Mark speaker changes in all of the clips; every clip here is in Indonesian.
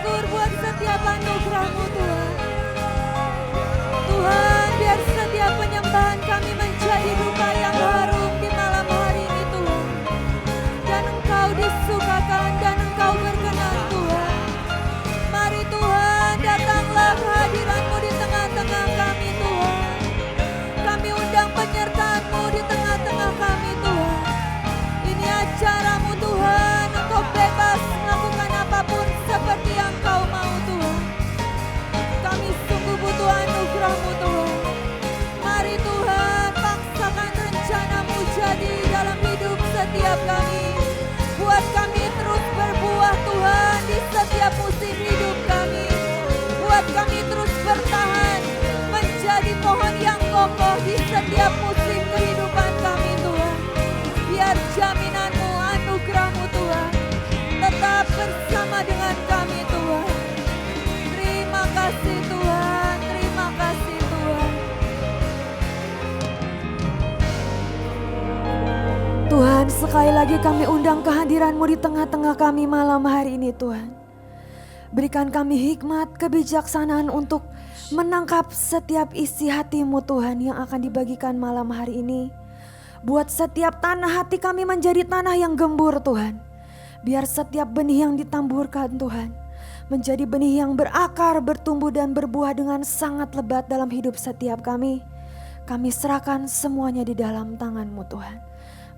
Speaker 1: bersyukur buat setiap anugerah-Mu Tuhan. Tuhan, biar setiap penyembahan kami menjadi duka yang harum di malam hari ini Tuhan. Dan Engkau disukakan dan Engkau berkenan Tuhan. Mari Tuhan, datanglah kehadiran-Mu di tengah-tengah kami Tuhan. Kami undang penyertaan-Mu di tengah-tengah kami Tuhan. Ini acara-Mu Tuhan, Engkau bebas melakukan apapun seperti yang Engkau mau Tuhan. Kami sungguh butuh anugerah-Mu Tuhan. Mari Tuhan, paksakan rencana-Mu jadi dalam hidup setiap kami. Buat kami terus berbuah Tuhan di setiap musim hidup kami. Buat kami terus bertahan menjadi pohon yang kokoh di setiap musim kehidupan kami Tuhan. Biar jaminan-Mu, anugerah-Mu Tuhan tetap bersama dengan kami Tuhan. Terima kasih Tuhan, terima kasih Tuhan. Tuhan, sekali lagi kami undang kehadiran-Mu di tengah-tengah kami malam hari ini Tuhan. Berikan kami hikmat, kebijaksanaan untuk menangkap setiap isi hati-Mu Tuhan yang akan dibagikan malam hari ini. Buat setiap tanah hati kami menjadi tanah yang gembur Tuhan. Biar setiap benih yang ditamburkan Tuhan menjadi benih yang berakar, bertumbuh dan berbuah dengan sangat lebat dalam hidup setiap kami. Kami serahkan semuanya di dalam tangan-Mu Tuhan.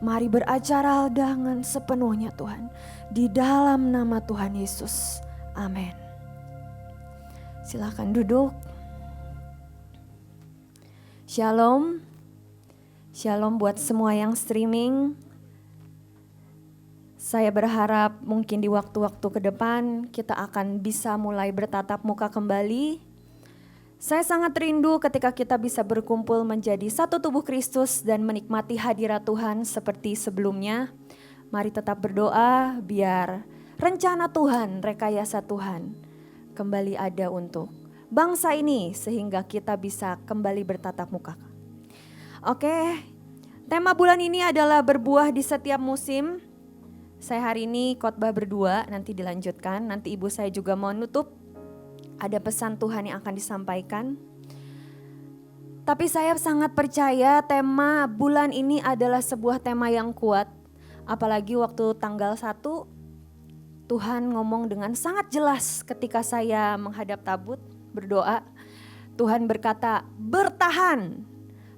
Speaker 1: Mari beracara dengan sepenuhnya Tuhan. Di dalam nama Tuhan Yesus. Amin. Silakan duduk. Shalom. Shalom buat semua yang streaming. Saya berharap mungkin di waktu-waktu ke depan kita akan bisa mulai bertatap muka kembali. Saya sangat rindu ketika kita bisa berkumpul menjadi satu tubuh Kristus dan menikmati hadirat Tuhan seperti sebelumnya. Mari tetap berdoa biar rencana Tuhan, rekayasa Tuhan kembali ada untuk bangsa ini sehingga kita bisa kembali bertatap muka. Oke, tema bulan ini adalah berbuah di setiap musim. Saya hari ini khotbah berdua, nanti dilanjutkan. Nanti ibu saya juga mau nutup. Ada pesan Tuhan yang akan disampaikan. Tapi saya sangat percaya tema bulan ini adalah sebuah tema yang kuat. Apalagi waktu tanggal 1, Tuhan ngomong dengan sangat jelas ketika saya menghadap tabut berdoa. Tuhan berkata, bertahan,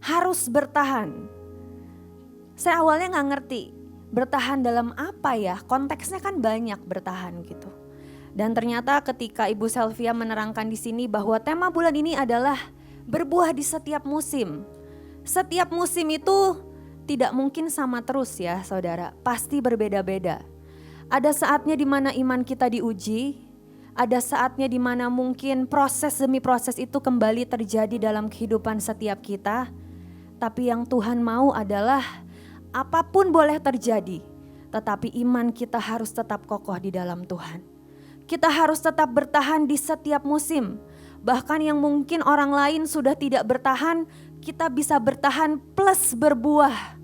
Speaker 1: harus bertahan. Saya awalnya gak ngerti, bertahan dalam apa ya? Konteksnya kan banyak bertahan gitu. Dan ternyata ketika Ibu Selvia menerangkan di sini bahwa tema bulan ini adalah berbuah di setiap musim. Setiap musim itu tidak mungkin sama terus ya saudara, pasti berbeda-beda. Ada saatnya di mana iman kita diuji, ada saatnya di mana mungkin proses demi proses itu kembali terjadi dalam kehidupan setiap kita. Tapi yang Tuhan mau adalah apapun boleh terjadi, tetapi iman kita harus tetap kokoh di dalam Tuhan. Kita harus tetap bertahan di setiap musim. Bahkan yang mungkin orang lain sudah tidak bertahan, kita bisa bertahan plus berbuah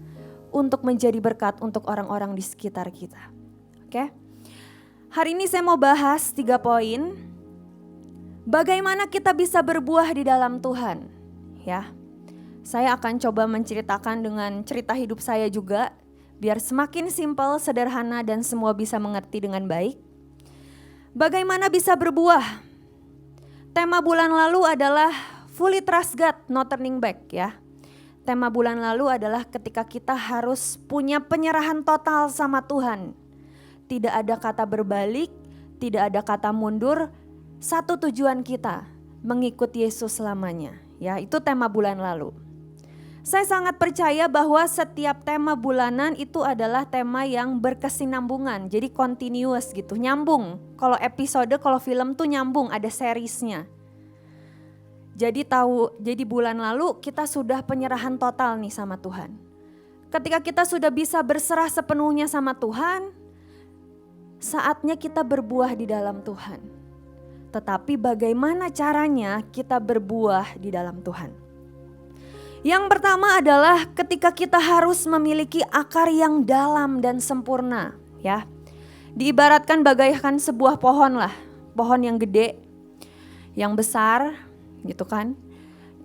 Speaker 1: untuk menjadi berkat untuk orang-orang di sekitar kita. Oke? Hari ini saya mau bahas 3 poin. Bagaimana kita bisa berbuah di dalam Tuhan? Ya. Saya akan coba menceritakan dengan cerita hidup saya juga, biar semakin simpel, sederhana, dan semua bisa mengerti dengan baik. Bagaimana bisa berbuah? Tema bulan lalu adalah fully trust God, no turning back ya. Tema bulan lalu adalah ketika kita harus punya penyerahan total sama Tuhan. Tidak ada kata berbalik, tidak ada kata mundur. Satu tujuan kita, mengikuti Yesus selamanya. Ya, itu tema bulan lalu. Saya sangat percaya bahwa setiap tema bulanan itu adalah tema yang berkesinambungan. Jadi continuous gitu, nyambung. Kalau episode, kalau film tuh nyambung, ada seriesnya. Jadi bulan lalu kita sudah penyerahan total nih sama Tuhan. Ketika kita sudah bisa berserah sepenuhnya sama Tuhan, saatnya kita berbuah di dalam Tuhan. Tetapi bagaimana caranya kita berbuah di dalam Tuhan? Yang pertama adalah ketika kita harus memiliki akar yang dalam dan sempurna, ya. Diibaratkan bagaikan sebuah pohon lah. pohon yang gede, yang besar gitu kan.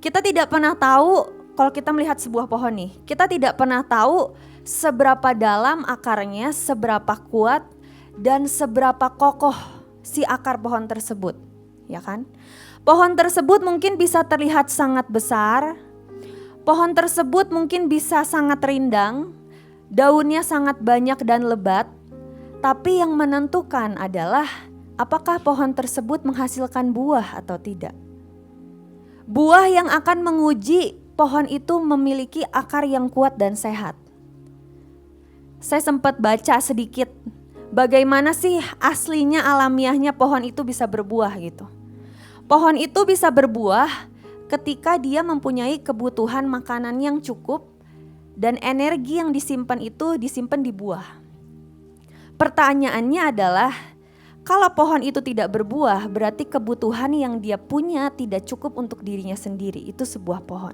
Speaker 1: Kita tidak pernah tahu kalau kita melihat sebuah pohon nih, kita tidak pernah tahu seberapa dalam akarnya, seberapa kuat dan seberapa kokoh si akar pohon tersebut, ya kan? Pohon tersebut mungkin bisa terlihat sangat besar, pohon tersebut mungkin bisa sangat rindang, daunnya sangat banyak dan lebat, tapi yang menentukan adalah apakah pohon tersebut menghasilkan buah atau tidak. Buah yang akan menguji pohon itu memiliki akar yang kuat dan sehat. Saya sempat baca sedikit bagaimana sih aslinya alamiahnya pohon itu bisa berbuah gitu. Pohon itu bisa berbuah ketika dia mempunyai kebutuhan makanan yang cukup dan energi yang disimpan itu disimpan di buah. Pertanyaannya adalah, kalau pohon itu tidak berbuah, berarti kebutuhan yang dia punya tidak cukup untuk dirinya sendiri. Itu sebuah pohon.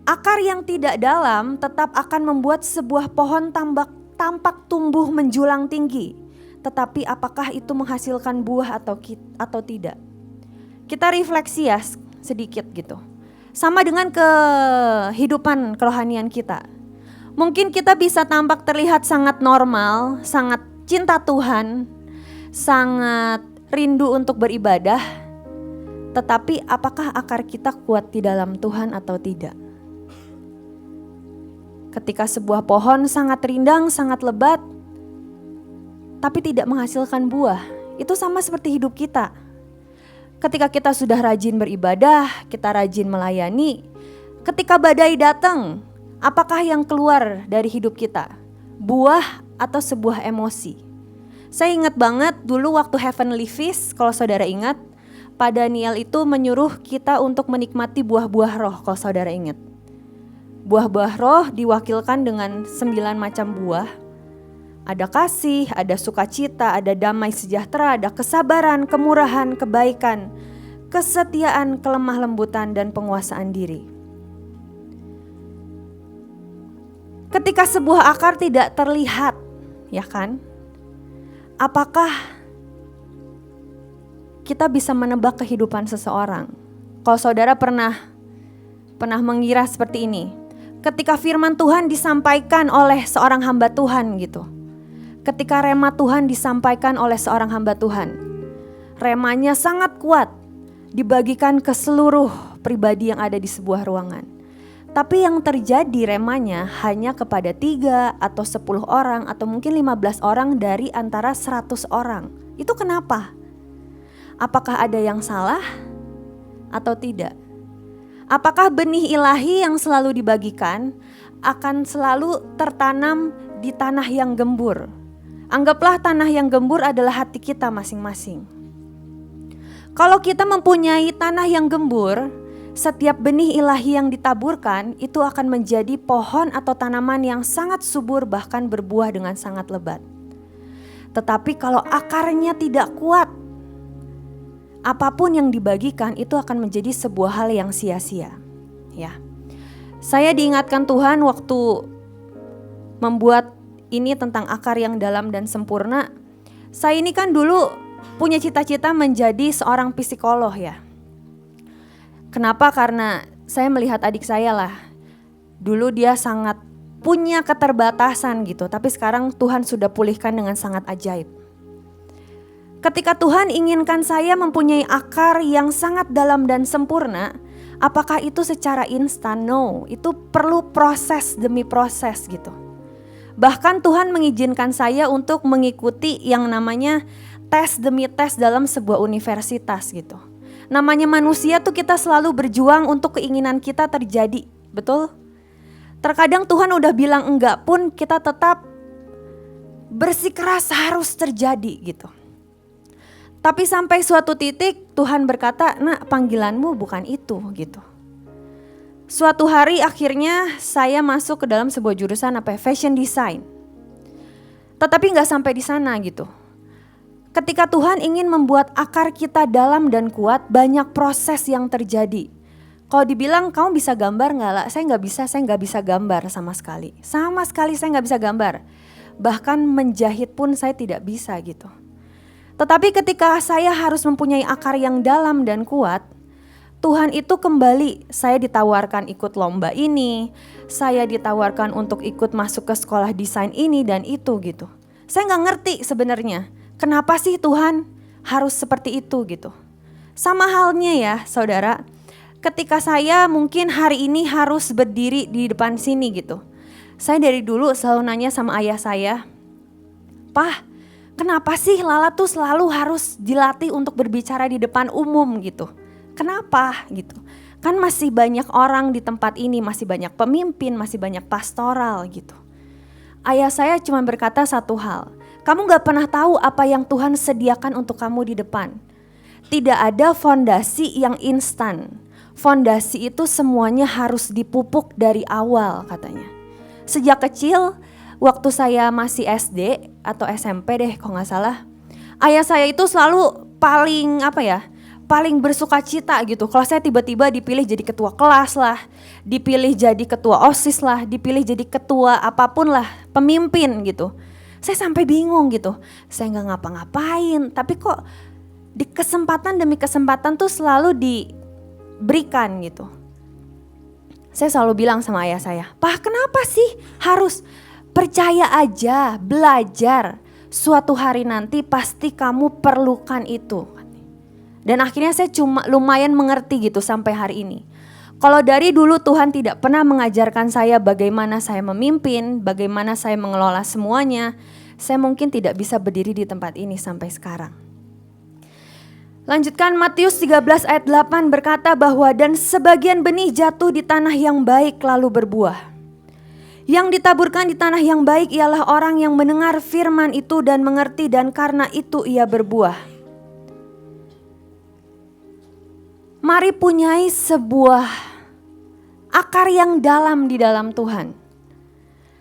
Speaker 1: Akar yang tidak dalam tetap akan membuat sebuah pohon tampak tumbuh menjulang tinggi. Tetapi apakah itu menghasilkan buah atau tidak? Kita refleksi ya sedikit gitu. Sama dengan kehidupan kerohanian kita. Mungkin kita bisa tampak terlihat sangat normal, sangat cinta Tuhan, sangat rindu untuk beribadah. Tetapi apakah akar kita kuat di dalam Tuhan atau tidak? Ketika sebuah pohon sangat rindang, sangat lebat, tapi tidak menghasilkan buah, itu sama seperti hidup kita. Ketika kita sudah rajin beribadah, kita rajin melayani, ketika badai datang, apakah yang keluar dari hidup kita? Buah atau sebuah emosi? Saya ingat banget dulu waktu Heavenly Feast, kalau saudara ingat, Pak Daniel itu menyuruh kita untuk menikmati buah-buah roh, kalau saudara ingat. Buah-buah roh diwakilkan dengan 9 macam buah. Ada kasih, ada sukacita, ada damai sejahtera, ada kesabaran, kemurahan, kebaikan, kesetiaan, kelemah lembutan, dan penguasaan diri. Ketika sebuah akar tidak terlihat, ya kan? Apakah kita bisa menebak kehidupan seseorang? Kalau saudara pernah mengira seperti ini, ketika firman Tuhan disampaikan oleh seorang hamba Tuhan gitu. Ketika rema Tuhan disampaikan oleh seorang hamba Tuhan, remanya sangat kuat, dibagikan ke seluruh pribadi yang ada di sebuah ruangan. Tapi yang terjadi remanya hanya kepada 3 atau 10 orang atau mungkin 15 orang dari antara 100 orang. Itu kenapa? Apakah ada yang salah atau tidak? Apakah benih ilahi yang selalu dibagikan akan selalu tertanam di tanah yang gembur? Anggaplah tanah yang gembur adalah hati kita masing-masing. Kalau kita mempunyai tanah yang gembur, setiap benih ilahi yang ditaburkan itu akan menjadi pohon atau tanaman yang sangat subur, bahkan berbuah dengan sangat lebat. Tetapi kalau akarnya tidak kuat, apapun yang dibagikan itu akan menjadi sebuah hal yang sia-sia. Ya, saya diingatkan Tuhan waktu membuat ini tentang akar yang dalam dan sempurna. Saya ini kan dulu punya cita-cita menjadi seorang psikolog ya. Kenapa? Karena saya melihat adik saya lah. Dulu dia sangat punya keterbatasan gitu, tapi sekarang Tuhan sudah pulihkan dengan sangat ajaib. Ketika Tuhan inginkan saya mempunyai akar yang sangat dalam dan sempurna, apakah itu secara instan? No, itu perlu proses demi proses gitu. Bahkan Tuhan mengizinkan saya untuk mengikuti yang namanya tes demi tes dalam sebuah universitas gitu. Namanya manusia tuh kita selalu berjuang untuk keinginan kita terjadi, betul? Terkadang Tuhan udah bilang enggak pun kita tetap bersikeras harus terjadi gitu. Tapi sampai suatu titik Tuhan berkata, "Nak, panggilanmu bukan itu," gitu. Suatu hari akhirnya saya masuk ke dalam sebuah jurusan fashion design. Tetapi gak sampai di sana gitu. Ketika Tuhan ingin membuat akar kita dalam dan kuat, banyak proses yang terjadi. Kalau dibilang kamu bisa gambar gak lah? Saya gak bisa gambar sama sekali. Saya gak bisa gambar. Bahkan menjahit pun saya tidak bisa gitu. Tetapi ketika saya harus mempunyai akar yang dalam dan kuat, Tuhan itu kembali, saya ditawarkan ikut lomba ini, saya ditawarkan untuk ikut masuk ke sekolah desain ini dan itu gitu. Saya gak ngerti sebenarnya, kenapa sih Tuhan harus seperti itu gitu. Sama halnya ya saudara, ketika saya mungkin hari ini harus berdiri di depan sini gitu. Saya dari dulu selalu nanya sama ayah saya, "Pah, kenapa sih Lala tuh selalu harus dilatih untuk berbicara di depan umum gitu? Kenapa gitu? Kan masih banyak orang di tempat ini, masih banyak pemimpin, masih banyak pastoral gitu." Ayah saya cuma berkata satu hal, "Kamu gak pernah tahu apa yang Tuhan sediakan untuk kamu di depan. Tidak ada fondasi yang instan. Fondasi itu semuanya harus dipupuk dari awal," katanya. Sejak kecil, waktu saya masih SD atau SMP deh kalau gak salah, ayah saya itu selalu paling bersuka cita gitu. Kalau saya tiba-tiba dipilih jadi ketua kelas lah, dipilih jadi ketua OSIS lah, dipilih jadi ketua apapun lah, pemimpin gitu. Saya sampai bingung gitu, saya gak ngapa-ngapain, tapi kok di kesempatan demi kesempatan tuh selalu diberikan gitu. Saya selalu bilang sama ayah saya, "Pah, kenapa sih harus percaya aja, belajar. Suatu hari nanti pasti kamu perlukan itu." Dan akhirnya saya cuma lumayan mengerti gitu sampai hari ini. Kalau dari dulu Tuhan tidak pernah mengajarkan saya bagaimana saya memimpin, bagaimana saya mengelola semuanya, saya mungkin tidak bisa berdiri di tempat ini sampai sekarang. Lanjutkan, Matius 13 ayat 8 berkata bahwa dan sebagian benih jatuh di tanah yang baik lalu berbuah. Yang ditaburkan di tanah yang baik ialah orang yang mendengar firman itu dan mengerti dan karena itu ia berbuah. Mari punyai sebuah akar yang dalam di dalam Tuhan.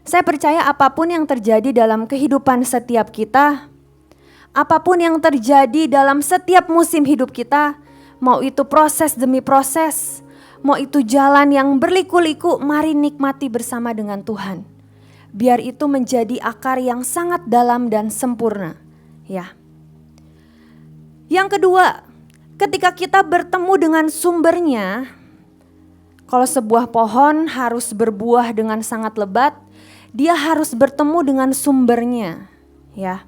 Speaker 1: Saya percaya apapun yang terjadi dalam kehidupan setiap kita, apapun yang terjadi dalam setiap musim hidup kita, mau itu proses demi proses, mau itu jalan yang berliku-liku, mari nikmati bersama dengan Tuhan. Biar itu menjadi akar yang sangat dalam dan sempurna. Ya. Yang kedua, ketika kita bertemu dengan sumbernya, kalau sebuah pohon harus berbuah dengan sangat lebat, dia harus bertemu dengan sumbernya. Ya.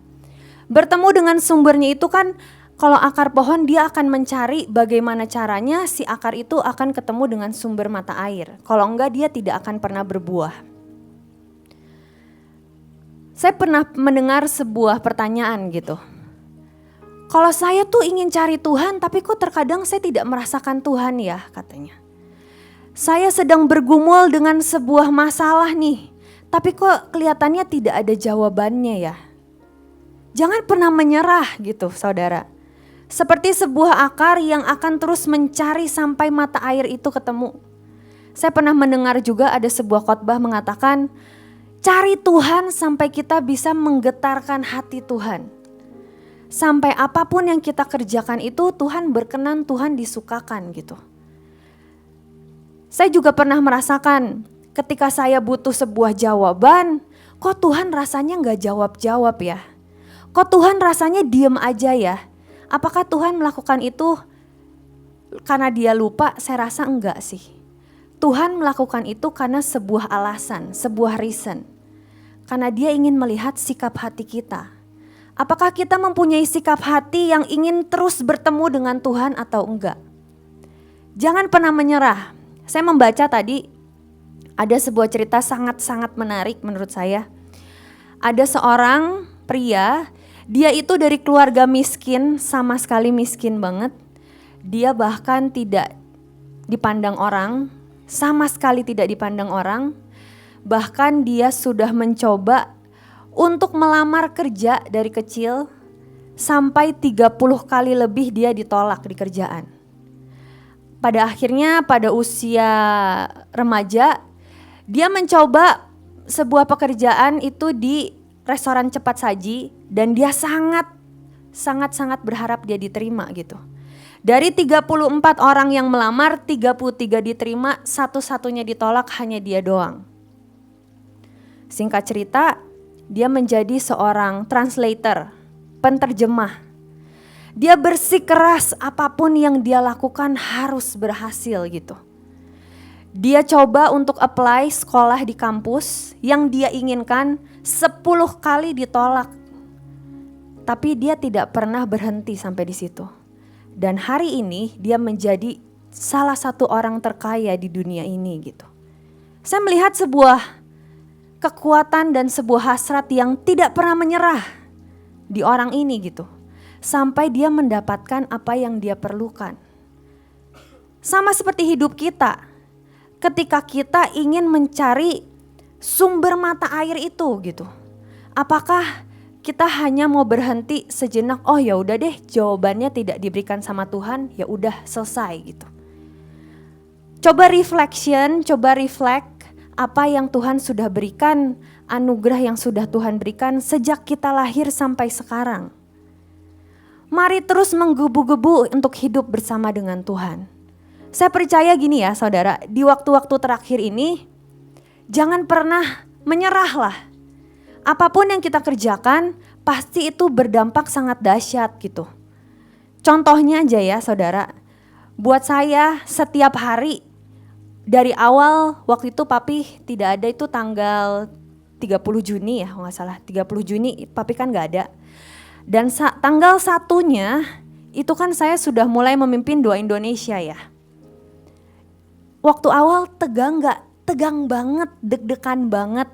Speaker 1: Bertemu dengan sumbernya itu kan, kalau akar pohon dia akan mencari bagaimana caranya si akar itu akan ketemu dengan sumber mata air. Kalau enggak dia tidak akan pernah berbuah. Saya pernah mendengar sebuah pertanyaan gitu. Kalau saya tuh ingin cari Tuhan tapi kok terkadang saya tidak merasakan Tuhan ya, katanya. Saya sedang bergumul dengan sebuah masalah nih, tapi kok kelihatannya tidak ada jawabannya ya. Jangan pernah menyerah gitu saudara. Seperti sebuah akar yang akan terus mencari sampai mata air itu ketemu. Saya pernah mendengar juga ada sebuah khotbah mengatakan, cari Tuhan sampai kita bisa menggetarkan hati Tuhan. Sampai apapun yang kita kerjakan itu Tuhan berkenan, Tuhan disukakan gitu. Saya juga pernah merasakan ketika saya butuh sebuah jawaban, kok Tuhan rasanya gak jawab-jawab ya? Kok Tuhan rasanya diem aja ya? Apakah Tuhan melakukan itu karena dia lupa? Saya rasa enggak sih. Tuhan melakukan itu karena sebuah alasan, sebuah reason. Karena dia ingin melihat sikap hati kita. Apakah kita mempunyai sikap hati yang ingin terus bertemu dengan Tuhan atau enggak? Jangan pernah menyerah. Saya membaca tadi ada sebuah cerita sangat-sangat menarik menurut saya. Ada seorang pria, dia itu dari keluarga miskin, sama sekali miskin banget. Dia bahkan tidak dipandang orang, sama sekali tidak dipandang orang. Bahkan dia sudah mencoba untuk melamar kerja dari kecil, sampai 30 kali lebih dia ditolak di kerjaan. Pada akhirnya pada usia remaja, dia mencoba sebuah pekerjaan itu di restoran cepat saji dan dia sangat berharap dia diterima gitu. Dari 34 orang yang melamar, 33 diterima, satu-satunya ditolak hanya dia doang. Singkat cerita, dia menjadi seorang translator, penterjemah. Dia bersikeras apapun yang dia lakukan harus berhasil gitu. Dia coba untuk apply sekolah di kampus yang dia inginkan 10 kali ditolak. Tapi dia tidak pernah berhenti sampai di situ. Dan hari ini dia menjadi salah satu orang terkaya di dunia ini gitu. Saya melihat sebuah kekuatan dan sebuah hasrat yang tidak pernah menyerah di orang ini gitu. Sampai dia mendapatkan apa yang dia perlukan. Sama seperti hidup kita. Ketika kita ingin mencari sumber mata air itu gitu. Apakah kita hanya mau berhenti sejenak, oh ya udah deh jawabannya tidak diberikan sama Tuhan, ya udah selesai gitu. Coba reflection, coba reflect apa yang Tuhan sudah berikan, anugerah yang sudah Tuhan berikan sejak kita lahir sampai sekarang. Mari terus menggebu-gebu untuk hidup bersama dengan Tuhan. Saya percaya gini ya saudara, di waktu-waktu terakhir ini jangan pernah menyerahlah. Apapun yang kita kerjakan pasti itu berdampak sangat dahsyat gitu. Contohnya aja ya saudara, buat saya setiap hari dari awal waktu itu papi tidak ada itu tanggal 30 Juni ya kalau gak salah, 30 Juni papi kan gak ada. Dan tanggal 1-nya itu kan saya sudah mulai memimpin Doa Indonesia ya. Waktu awal tegang gak? Tegang banget, deg-degan banget.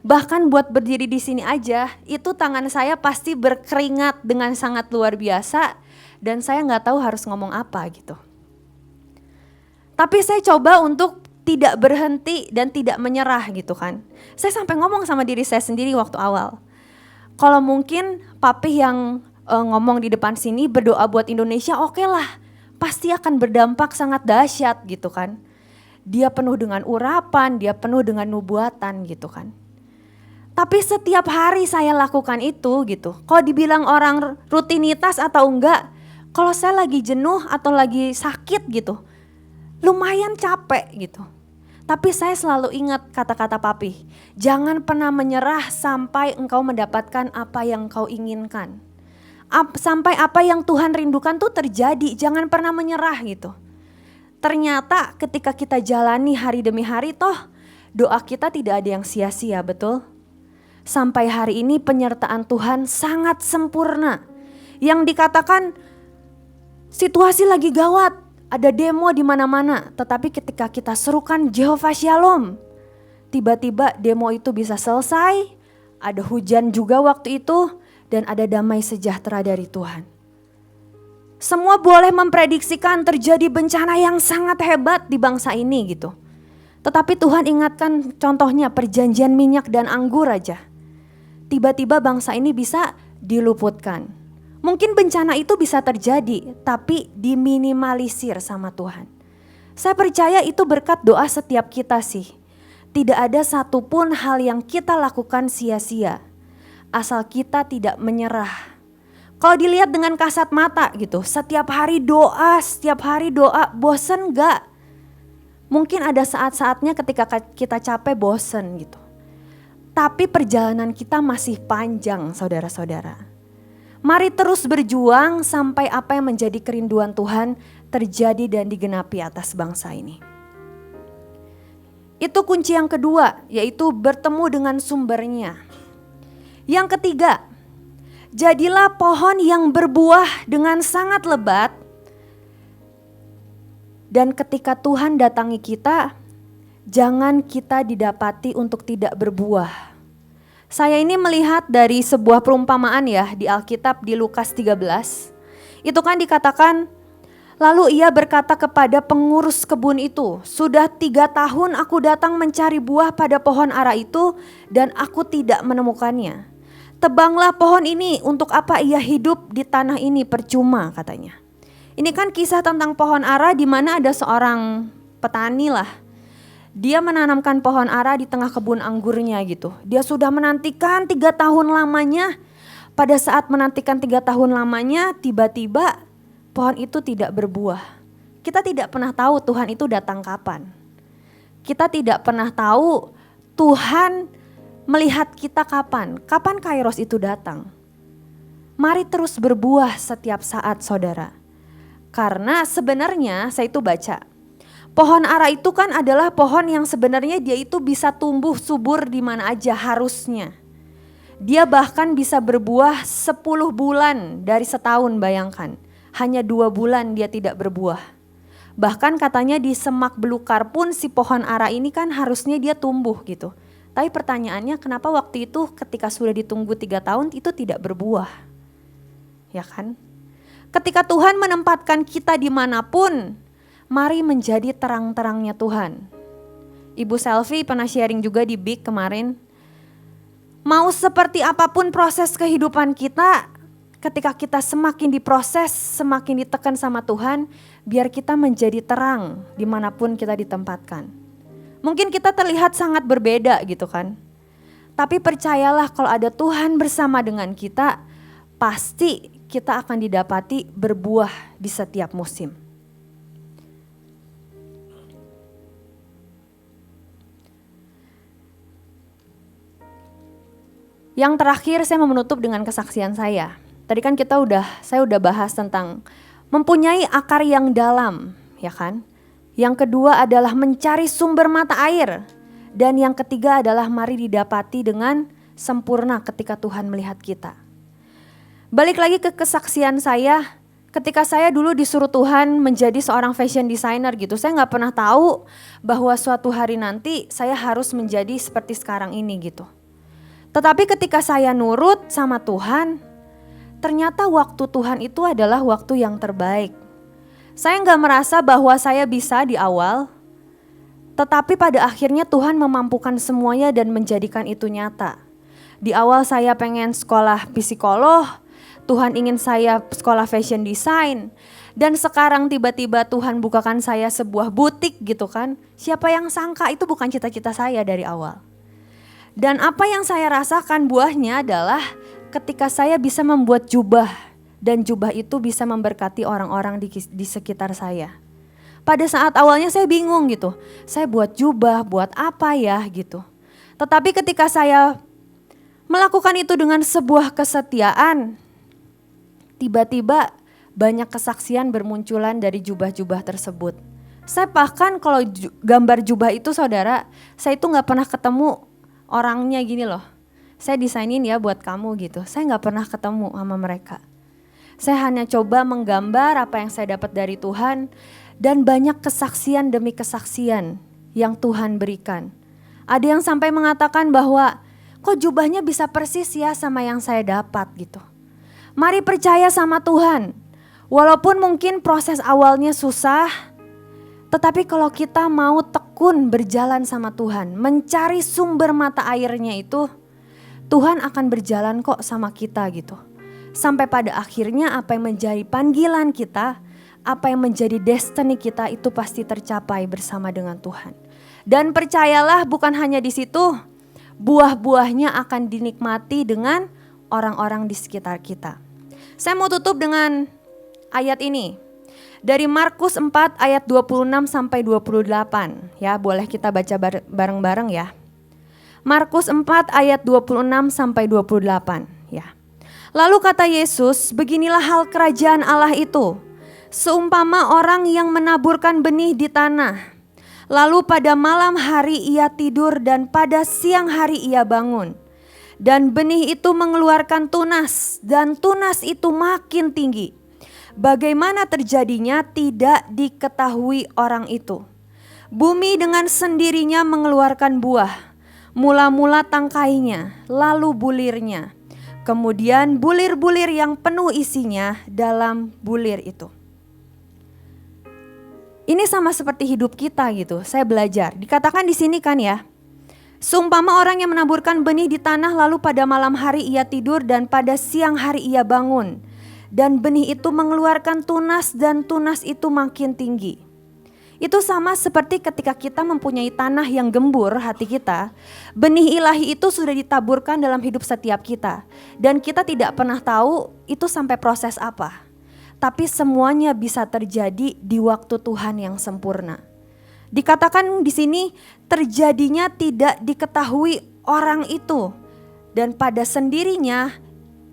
Speaker 1: Bahkan buat berdiri di sini aja, itu tangan saya pasti berkeringat dengan sangat luar biasa. Dan saya gak tahu harus ngomong apa gitu. Tapi saya coba untuk tidak berhenti dan tidak menyerah gitu kan. Saya sampai ngomong sama diri saya sendiri waktu awal. Kalau mungkin papi yang ngomong di depan sini berdoa buat Indonesia, oke lah, pasti akan berdampak sangat dahsyat gitu kan. Dia penuh dengan urapan, dia penuh dengan nubuatan gitu kan. Tapi setiap hari saya lakukan itu gitu. Kalau dibilang orang rutinitas atau enggak, kalau saya lagi jenuh atau lagi sakit gitu, lumayan capek gitu. Tapi saya selalu ingat kata-kata papi, jangan pernah menyerah sampai engkau mendapatkan apa yang engkau inginkan. Sampai apa yang Tuhan rindukan tuh terjadi, jangan pernah menyerah gitu. Ternyata ketika kita jalani hari demi hari toh doa kita tidak ada yang sia-sia, betul? Sampai hari ini penyertaan Tuhan sangat sempurna. Yang dikatakan situasi lagi gawat, ada demo di mana-mana, tetapi ketika kita serukan Jehovah Shalom, tiba-tiba demo itu bisa selesai, ada hujan juga waktu itu, dan ada damai sejahtera dari Tuhan. Semua boleh memprediksikan terjadi bencana yang sangat hebat di bangsa ini gitu. Tetapi Tuhan ingatkan contohnya perjanjian minyak dan anggur aja. Tiba-tiba bangsa ini bisa diluputkan. Mungkin bencana itu bisa terjadi, tapi diminimalisir sama Tuhan. Saya percaya itu berkat doa setiap kita sih. Tidak ada satupun hal yang kita lakukan sia-sia, asal kita tidak menyerah. Kalau dilihat dengan kasat mata gitu, setiap hari doa, bosen gak? Mungkin ada saat-saatnya ketika kita capek bosen gitu. Tapi perjalanan kita masih panjang saudara-saudara. Mari terus berjuang sampai apa yang menjadi kerinduan Tuhan terjadi dan digenapi atas bangsa ini. Itu kunci yang kedua, yaitu bertemu dengan sumbernya. Yang ketiga, jadilah pohon yang berbuah dengan sangat lebat. Dan ketika Tuhan datangi kita, jangan kita didapati untuk tidak berbuah. Saya ini melihat dari sebuah perumpamaan ya di Alkitab di Lukas 13. Itu kan dikatakan, lalu ia berkata kepada pengurus kebun itu, sudah 3 tahun aku datang mencari buah pada pohon ara itu dan aku tidak menemukannya. Tebanglah pohon ini, untuk apa ia hidup di tanah ini percuma katanya. Ini kan kisah tentang pohon ara di mana ada seorang petani lah. Dia menanamkan pohon ara di tengah kebun anggurnya gitu. Dia sudah menantikan 3 tahun lamanya. Pada saat menantikan 3 tahun lamanya, tiba-tiba pohon itu tidak berbuah. Kita tidak pernah tahu Tuhan itu datang kapan. Kita tidak pernah tahu Tuhan melihat kita kapan. Kapan Kairos itu datang. Mari terus berbuah setiap saat saudara. Karena sebenarnya saya itu baca, pohon ara itu kan adalah pohon yang sebenarnya dia itu bisa tumbuh subur di mana aja harusnya. Dia bahkan bisa berbuah 10 bulan dari setahun, bayangkan. Hanya 2 bulan dia tidak berbuah. Bahkan katanya di semak belukar pun si pohon ara ini kan harusnya dia tumbuh gitu. Tapi pertanyaannya kenapa waktu itu ketika sudah ditunggu 3 tahun itu tidak berbuah? Ya kan? Ketika Tuhan menempatkan kita dimanapun, mari menjadi terang-terangnya Tuhan. Ibu Selvi pernah sharing juga di Big kemarin. Mau seperti apapun proses kehidupan kita, ketika kita semakin diproses, semakin ditekan sama Tuhan, biar kita menjadi terang dimanapun kita ditempatkan. Mungkin kita terlihat sangat berbeda gitu kan. Tapi percayalah kalau ada Tuhan bersama dengan kita, pasti kita akan didapati berbuah di setiap musim. Yang terakhir saya mau menutup dengan kesaksian saya. Tadi kan saya udah bahas tentang mempunyai akar yang dalam, ya kan? Yang kedua adalah mencari sumber mata air. Dan yang ketiga adalah mari didapati dengan sempurna ketika Tuhan melihat kita. Balik lagi ke kesaksian saya, ketika saya dulu disuruh Tuhan menjadi seorang fashion designer gitu, saya gak pernah tahu bahwa suatu hari nanti saya harus menjadi seperti sekarang ini gitu. Tetapi ketika saya nurut sama Tuhan, ternyata waktu Tuhan itu adalah waktu yang terbaik. Saya gak merasa bahwa saya bisa di awal, tetapi pada akhirnya Tuhan memampukan semuanya dan menjadikan itu nyata. Di awal saya pengen sekolah psikolog, Tuhan ingin saya sekolah fashion design, dan sekarang tiba-tiba Tuhan bukakan saya sebuah butik gitu kan. Siapa yang sangka itu bukan cita-cita saya dari awal. Dan apa yang saya rasakan buahnya adalah ketika saya bisa membuat jubah, dan jubah itu bisa memberkati orang-orang di sekitar saya. Pada saat awalnya saya bingung gitu, saya buat jubah, buat apa ya gitu. Tetapi ketika saya melakukan itu dengan sebuah kesetiaan, tiba-tiba banyak kesaksian bermunculan dari jubah-jubah tersebut. Saya bahkan kalau gambar jubah itu saudara, saya itu gak pernah ketemu orangnya gini loh. Saya desainin ya buat kamu gitu, saya gak pernah ketemu sama mereka. Saya hanya coba menggambar apa yang saya dapat dari Tuhan, dan banyak kesaksian demi kesaksian yang Tuhan berikan. Ada yang sampai mengatakan bahwa kok jubahnya bisa persis ya sama yang saya dapat gitu. Mari percaya sama Tuhan. Walaupun mungkin proses awalnya susah, tetapi kalau kita mau tekun berjalan sama Tuhan, mencari sumber mata airnya itu, Tuhan akan berjalan kok sama kita gitu. Sampai pada akhirnya apa yang menjadi panggilan kita, apa yang menjadi destiny kita itu pasti tercapai bersama dengan Tuhan. Dan percayalah bukan hanya di situ, buah-buahnya akan dinikmati dengan orang-orang di sekitar kita. Saya mau tutup dengan ayat ini. Dari Markus 4 ayat 26 sampai 28. Ya, boleh kita baca bareng-bareng ya. Markus 4 ayat 26 sampai 28 ya. Lalu kata Yesus, beginilah hal kerajaan Allah itu. Seumpama orang yang menaburkan benih di tanah. Lalu pada malam hari ia tidur dan pada siang hari ia bangun. Dan benih itu mengeluarkan tunas dan tunas itu makin tinggi. Bagaimana terjadinya tidak diketahui orang itu. Bumi dengan sendirinya mengeluarkan buah. Mula-mula tangkainya, lalu bulirnya. Kemudian bulir-bulir yang penuh isinya dalam bulir itu. Ini sama seperti hidup kita gitu. Saya belajar. Dikatakan di sini kan ya. Seumpama orang yang menaburkan benih di tanah lalu pada malam hari ia tidur dan pada siang hari ia bangun. Dan benih itu mengeluarkan tunas dan tunas itu makin tinggi. Itu sama seperti ketika kita mempunyai tanah yang gembur hati kita. Benih ilahi itu sudah ditaburkan dalam hidup setiap kita. Dan kita tidak pernah tahu itu sampai proses apa. Tapi semuanya bisa terjadi di waktu Tuhan yang sempurna. Dikatakan di sini terjadinya tidak diketahui orang itu. Dan pada sendirinya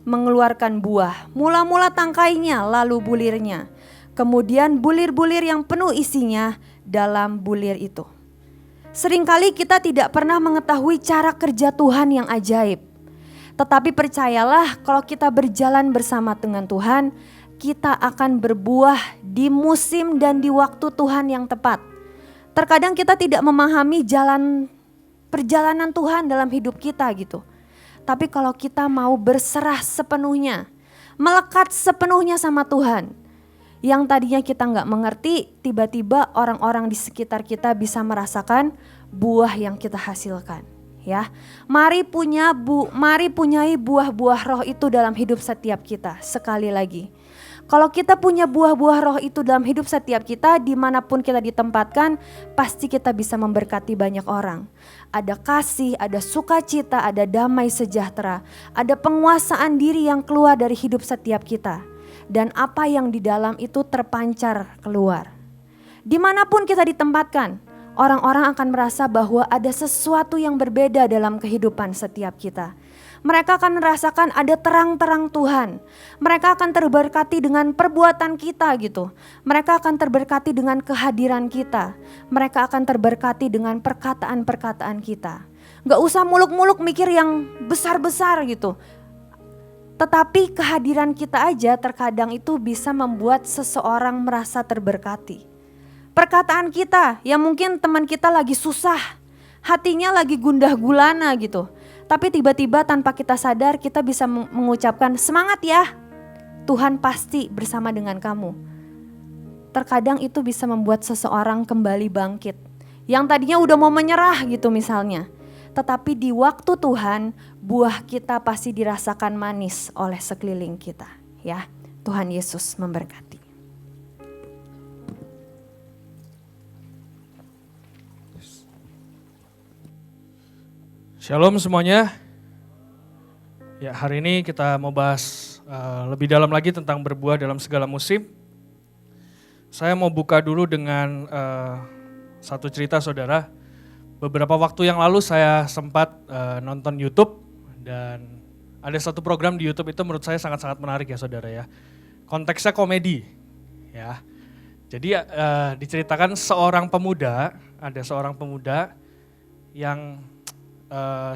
Speaker 1: mengeluarkan buah. Mula-mula tangkainya, lalu bulirnya. Kemudian bulir-bulir yang penuh isinya dalam bulir itu. Seringkali kita tidak pernah mengetahui cara kerja Tuhan yang ajaib. Tetapi percayalah, kalau kita berjalan bersama dengan Tuhan, kita akan berbuah di musim dan di waktu Tuhan yang tepat. Terkadang kita tidak memahami perjalanan Tuhan dalam hidup kita gitu. Tapi kalau kita mau berserah sepenuhnya, melekat sepenuhnya sama Tuhan, yang tadinya kita nggak mengerti, tiba-tiba orang-orang di sekitar kita bisa merasakan buah yang kita hasilkan. Ya, mari punyai buah-buah roh itu dalam hidup setiap kita. Sekali lagi, kalau kita punya buah-buah roh itu dalam hidup setiap kita, dimanapun kita ditempatkan, pasti kita bisa memberkati banyak orang. Ada kasih, ada sukacita, ada damai sejahtera, ada penguasaan diri yang keluar dari hidup setiap kita. Dan apa yang di dalam itu terpancar keluar. Dimanapun kita ditempatkan, orang-orang akan merasa bahwa ada sesuatu yang berbeda dalam kehidupan setiap kita. Mereka akan merasakan ada terang-terang Tuhan. Mereka akan terberkati dengan perbuatan kita gitu. Mereka akan terberkati dengan kehadiran kita. Mereka akan terberkati dengan perkataan-perkataan kita. Gak usah muluk-muluk mikir yang besar-besar gitu. Tetapi kehadiran kita aja terkadang itu bisa membuat seseorang merasa terberkati. Perkataan kita yang mungkin teman kita lagi susah, hatinya lagi gundah gulana gitu. Tapi tiba-tiba tanpa kita sadar kita bisa mengucapkan semangat ya, Tuhan pasti bersama dengan kamu. Terkadang itu bisa membuat seseorang kembali bangkit. Yang tadinya udah mau menyerah gitu misalnya. Tetapi di waktu Tuhan, buah kita pasti dirasakan manis oleh sekeliling kita. Ya, Tuhan Yesus memberkati.
Speaker 2: Shalom semuanya. Ya, hari ini kita mau bahas lebih dalam lagi tentang berbuah dalam segala musim. Saya mau buka dulu dengan satu cerita saudara. Beberapa waktu yang lalu saya sempat nonton YouTube dan ada satu program di YouTube itu menurut saya sangat-sangat menarik ya saudara ya. Konteksnya komedi ya. Jadi diceritakan ada seorang pemuda yang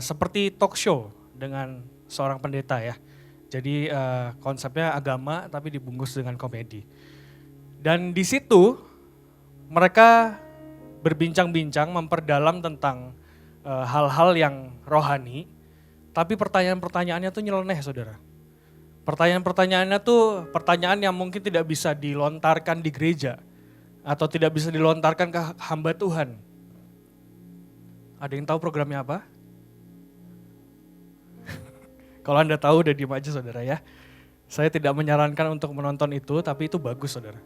Speaker 2: seperti talk show dengan seorang pendeta ya. Jadi konsepnya agama tapi dibungkus dengan komedi. Dan di situ mereka berbincang-bincang, memperdalam tentang hal-hal yang rohani, tapi pertanyaan-pertanyaannya tuh nyeleneh saudara. Pertanyaan-pertanyaannya tuh pertanyaan yang mungkin tidak bisa dilontarkan di gereja, atau tidak bisa dilontarkan ke hamba Tuhan. Ada yang tahu programnya apa? Kalau Anda tahu udah diem aja saudara ya. Saya tidak menyarankan untuk menonton itu, tapi itu bagus saudara.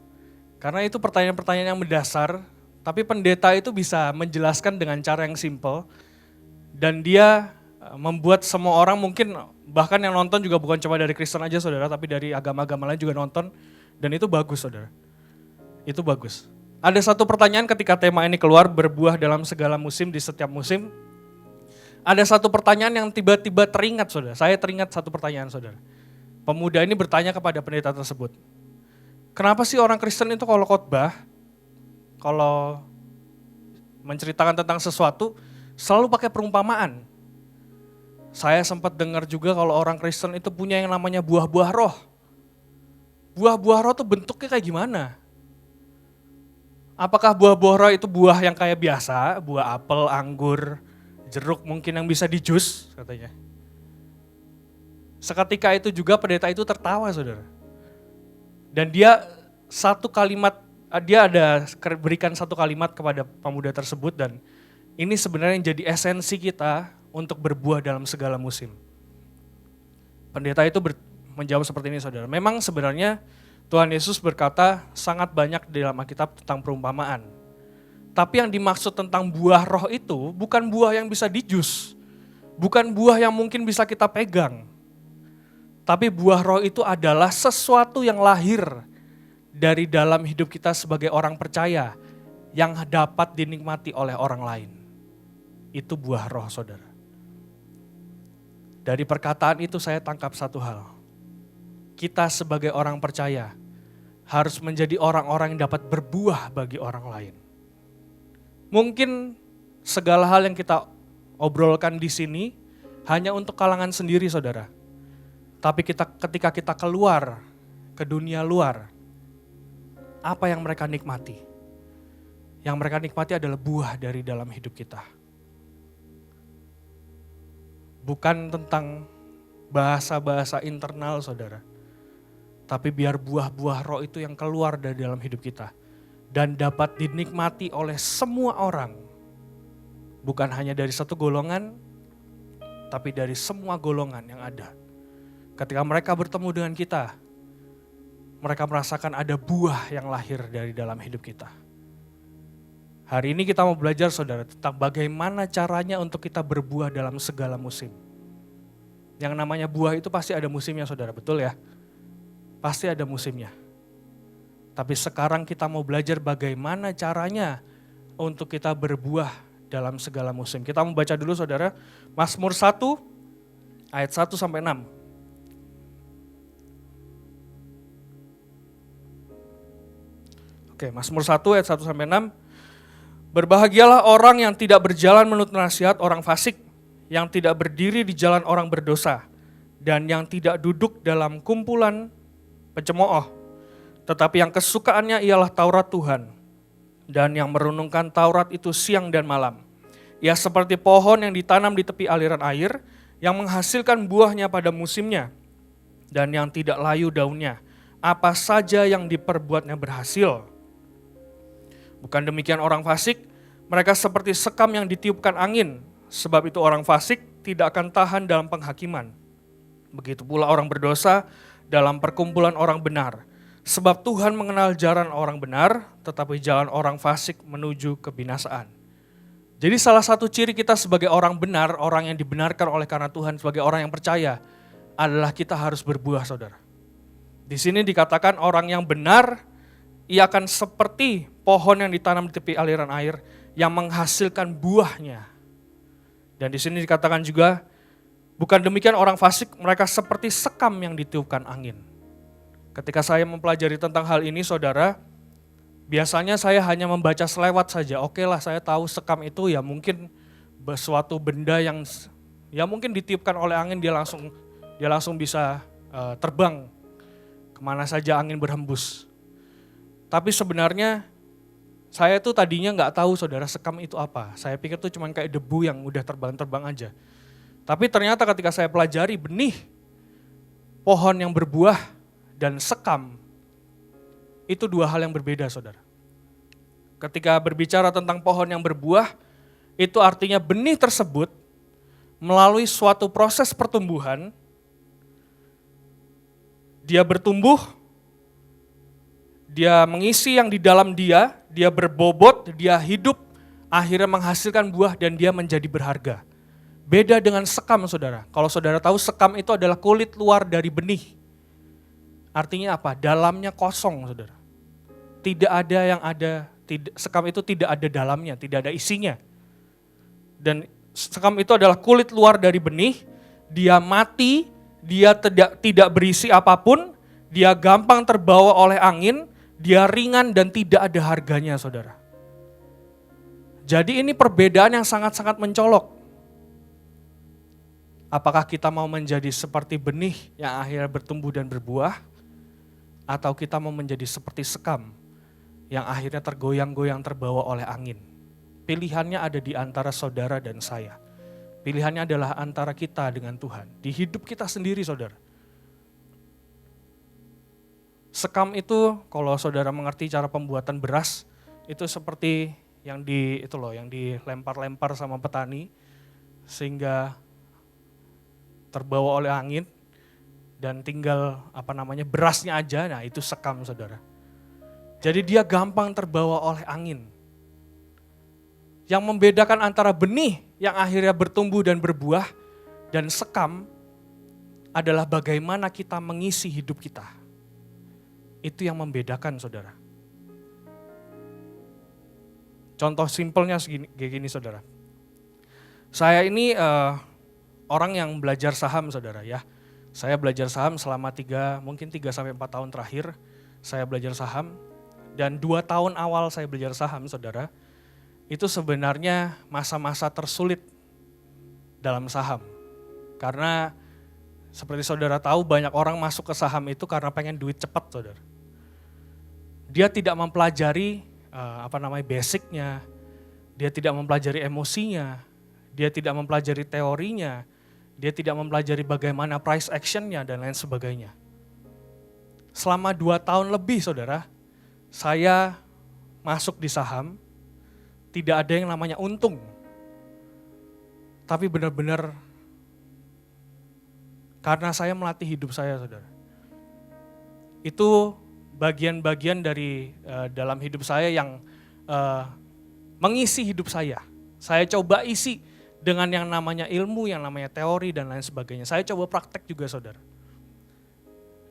Speaker 2: Karena itu pertanyaan-pertanyaan yang mendasar, tapi pendeta itu bisa menjelaskan dengan cara yang simple dan dia membuat semua orang mungkin bahkan yang nonton juga bukan cuma dari Kristen aja saudara, tapi dari agama-agama lain juga nonton dan itu bagus saudara. Itu bagus. Ada satu pertanyaan ketika tema ini keluar, berbuah dalam segala musim di setiap musim. Ada satu pertanyaan yang tiba-tiba teringat saudara, saya teringat satu pertanyaan saudara. Pemuda ini bertanya kepada pendeta tersebut, kenapa sih orang Kristen itu kalau khotbah, kalau menceritakan tentang sesuatu, selalu pakai perumpamaan. Saya sempat dengar juga kalau orang Kristen itu punya yang namanya buah-buah roh. Buah-buah roh itu bentuknya kayak gimana? Apakah buah-buah roh itu buah yang kayak biasa, buah apel, anggur, jeruk mungkin yang bisa dijus katanya. Seketika itu juga pendeta itu tertawa saudara. Dan dia berikan satu kalimat kepada pemuda tersebut dan ini sebenarnya yang jadi esensi kita untuk berbuah dalam segala musim. Pendeta itu menjawab seperti ini saudara. Memang sebenarnya Tuhan Yesus berkata sangat banyak di dalam Alkitab tentang perumpamaan. Tapi yang dimaksud tentang buah roh itu bukan buah yang bisa dijus. Bukan buah yang mungkin bisa kita pegang. Tapi buah roh itu adalah sesuatu yang lahir dari dalam hidup kita sebagai orang percaya yang dapat dinikmati oleh orang lain. Itu buah roh saudara. Dari perkataan itu saya tangkap satu hal. kita sebagai orang percaya harus menjadi orang-orang yang dapat berbuah bagi orang lain. Mungkin segala hal yang kita obrolkan di sini hanya untuk kalangan sendiri, saudara. Tapi ketika kita keluar ke dunia luar, apa yang mereka nikmati? Yang mereka nikmati adalah buah dari dalam hidup kita. Bukan tentang bahasa-bahasa internal, saudara. Tapi biar buah-buah roh itu yang keluar dari dalam hidup kita. Dan dapat dinikmati oleh semua orang. Bukan hanya dari satu golongan, tapi dari semua golongan yang ada. Ketika mereka bertemu dengan kita, mereka merasakan ada buah yang lahir dari dalam hidup kita. Hari ini kita mau belajar, saudara, tentang bagaimana caranya untuk kita berbuah dalam segala musim. Yang namanya buah itu pasti ada musimnya, saudara, betul ya? Pasti ada musimnya. Tapi sekarang kita mau belajar bagaimana caranya untuk kita berbuah dalam segala musim. Kita mau baca dulu, saudara, Mazmur 1 ayat 1 sampai 6. Oke, Mazmur 1 ayat 1 sampai 6. Berbahagialah orang yang tidak berjalan menurut nasihat orang fasik, yang tidak berdiri di jalan orang berdosa, dan yang tidak duduk dalam kumpulan pencemooh. Tetapi yang kesukaannya ialah Taurat Tuhan, dan yang merenungkan Taurat itu siang dan malam. Ia seperti pohon yang ditanam di tepi aliran air, yang menghasilkan buahnya pada musimnya, dan yang tidak layu daunnya. Apa saja yang diperbuatnya berhasil. Bukan demikian orang fasik, mereka seperti sekam yang ditiupkan angin, sebab itu orang fasik tidak akan tahan dalam penghakiman. Begitu pula orang berdosa dalam perkumpulan orang benar, sebab Tuhan mengenal jalan orang benar, tetapi jalan orang fasik menuju kebinasaan. Jadi salah satu ciri kita sebagai orang benar, orang yang dibenarkan oleh karena Tuhan sebagai orang yang percaya, adalah kita harus berbuah, saudara. Di sini dikatakan orang yang benar, ia akan seperti pohon yang ditanam di tepi aliran air yang menghasilkan buahnya. Dan di sini dikatakan juga, bukan demikian orang fasik, mereka seperti sekam yang ditiupkan angin. Ketika saya mempelajari tentang hal ini, saudara, biasanya saya hanya membaca selewat saja. Oke lah, saya tahu sekam itu ya mungkin suatu benda yang ya mungkin ditiupkan oleh angin, dia langsung bisa terbang kemana saja angin berhembus. Tapi sebenarnya saya tuh tadinya nggak tahu, saudara, sekam itu apa. Saya pikir tuh cuma kayak debu yang udah terbang-terbang aja. Tapi ternyata ketika saya pelajari benih pohon yang berbuah dan sekam, itu dua hal yang berbeda, saudara. Ketika berbicara tentang pohon yang berbuah, itu artinya benih tersebut melalui suatu proses pertumbuhan, dia bertumbuh, dia mengisi yang di dalam dia berbobot, dia hidup, akhirnya menghasilkan buah dan dia menjadi berharga. Beda dengan sekam, saudara. Kalau saudara tahu, sekam itu adalah kulit luar dari benih. Artinya apa? Dalamnya kosong, saudara. Tidak ada yang ada, sekam itu tidak ada dalamnya, tidak ada isinya. Dan sekam itu adalah kulit luar dari benih, dia mati, dia tidak berisi apapun, dia gampang terbawa oleh angin, dia ringan dan tidak ada harganya, saudara. Jadi ini perbedaan yang sangat-sangat mencolok. Apakah kita mau menjadi seperti benih yang akhirnya bertumbuh dan berbuah, atau kita mau menjadi seperti sekam yang akhirnya tergoyang-goyang terbawa oleh angin? Pilihannya ada di antara saudara dan saya. Pilihannya adalah antara kita dengan Tuhan. Di hidup kita sendiri, saudara. Sekam itu, kalau saudara mengerti cara pembuatan beras, itu seperti yang dilempar-lempar sama petani sehingga terbawa oleh angin dan tinggal berasnya aja. Nah, itu sekam, saudara. Jadi dia gampang terbawa oleh angin. Yang membedakan antara benih yang akhirnya bertumbuh dan berbuah dan sekam adalah bagaimana kita mengisi hidup kita. Itu yang membedakan, saudara. Contoh simpelnya kayak gini, saudara. Saya ini orang yang belajar saham, saudara ya. Saya belajar saham selama mungkin 3-4 tahun terakhir, saya belajar saham. Dan 2 tahun awal saya belajar saham, saudara, itu sebenarnya masa-masa tersulit dalam saham. Karena seperti saudara tahu, banyak orang masuk ke saham itu karena pengen duit cepat, saudara. Dia tidak mempelajari basicnya, dia tidak mempelajari emosinya, dia tidak mempelajari teorinya, dia tidak mempelajari bagaimana price actionnya dan lain sebagainya. Selama 2 tahun lebih, saudara, saya masuk di saham, tidak ada yang namanya untung. Tapi benar-benar karena saya melatih hidup saya, saudara. Itu bagian-bagian dari dalam hidup saya yang mengisi hidup saya. Saya coba isi dengan yang namanya ilmu, yang namanya teori dan lain sebagainya. Saya coba praktek juga, saudara.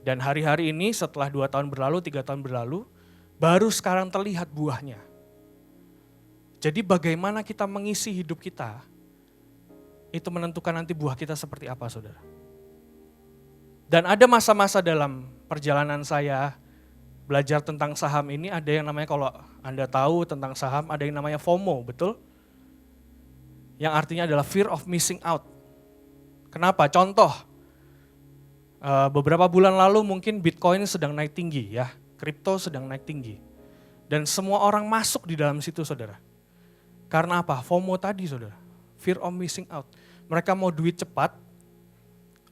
Speaker 2: Dan hari-hari ini setelah 2 tahun berlalu, 3 tahun berlalu, baru sekarang terlihat buahnya. Jadi bagaimana kita mengisi hidup kita, itu menentukan nanti buah kita seperti apa, saudara. Dan ada masa-masa dalam perjalanan saya belajar tentang saham ini, ada yang namanya, kalau Anda tahu tentang saham, ada yang namanya FOMO, betul? Yang artinya adalah fear of missing out. Kenapa? Contoh, beberapa bulan lalu mungkin Bitcoin sedang naik tinggi ya, kripto sedang naik tinggi. Dan semua orang masuk di dalam situ, saudara. Karena apa? FOMO tadi, saudara. Fear of missing out. Mereka mau duit cepat,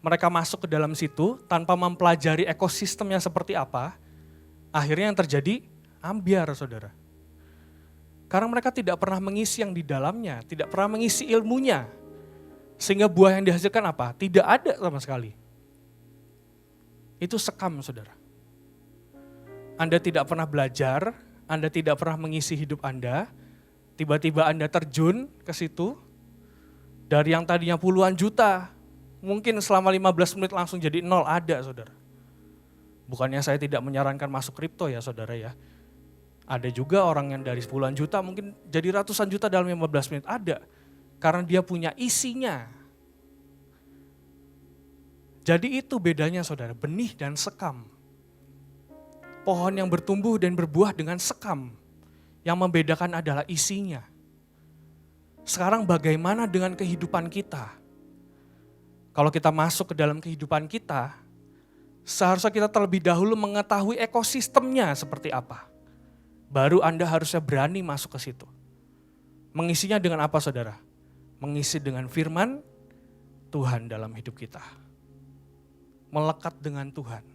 Speaker 2: mereka masuk ke dalam situ tanpa mempelajari ekosistemnya seperti apa. Akhirnya yang terjadi ambyar, saudara. Karena mereka tidak pernah mengisi yang di dalamnya, tidak pernah mengisi ilmunya. Sehingga buah yang dihasilkan apa? Tidak ada sama sekali. Itu sekam, saudara. Anda tidak pernah belajar, Anda tidak pernah mengisi hidup Anda, tiba-tiba Anda terjun ke situ, dari yang tadinya puluhan juta, mungkin selama 15 menit langsung jadi 0 ada, saudara. Bukannya saya tidak menyarankan masuk kripto ya, saudara ya. Ada juga orang yang dari puluhan juta mungkin jadi ratusan juta dalam 15 menit, ada. Karena dia punya isinya. Jadi itu bedanya, saudara, benih dan sekam. Pohon yang bertumbuh dan berbuah dengan sekam. Yang membedakan adalah isinya. Sekarang bagaimana dengan kehidupan kita? Kalau kita masuk ke dalam kehidupan kita, seharusnya kita terlebih dahulu mengetahui ekosistemnya seperti apa. Baru Anda harusnya berani masuk ke situ. Mengisinya dengan apa, saudara? Mengisi dengan firman Tuhan dalam hidup kita. Melekat dengan Tuhan.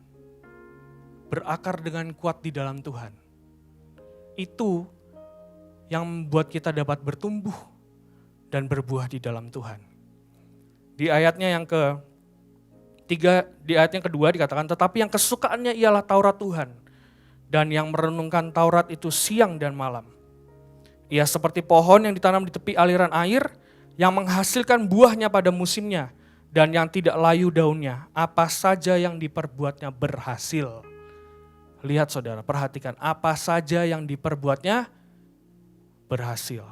Speaker 2: Berakar dengan kuat di dalam Tuhan. Itu yang membuat kita dapat bertumbuh dan berbuah di dalam Tuhan. Di ayatnya yang di ayat yang kedua dikatakan, tetapi yang kesukaannya ialah Taurat Tuhan, dan yang merenungkan Taurat itu siang dan malam. Ia seperti pohon yang ditanam di tepi aliran air, yang menghasilkan buahnya pada musimnya, dan yang tidak layu daunnya, apa saja yang diperbuatnya berhasil. Lihat, saudara, perhatikan, apa saja yang diperbuatnya berhasil.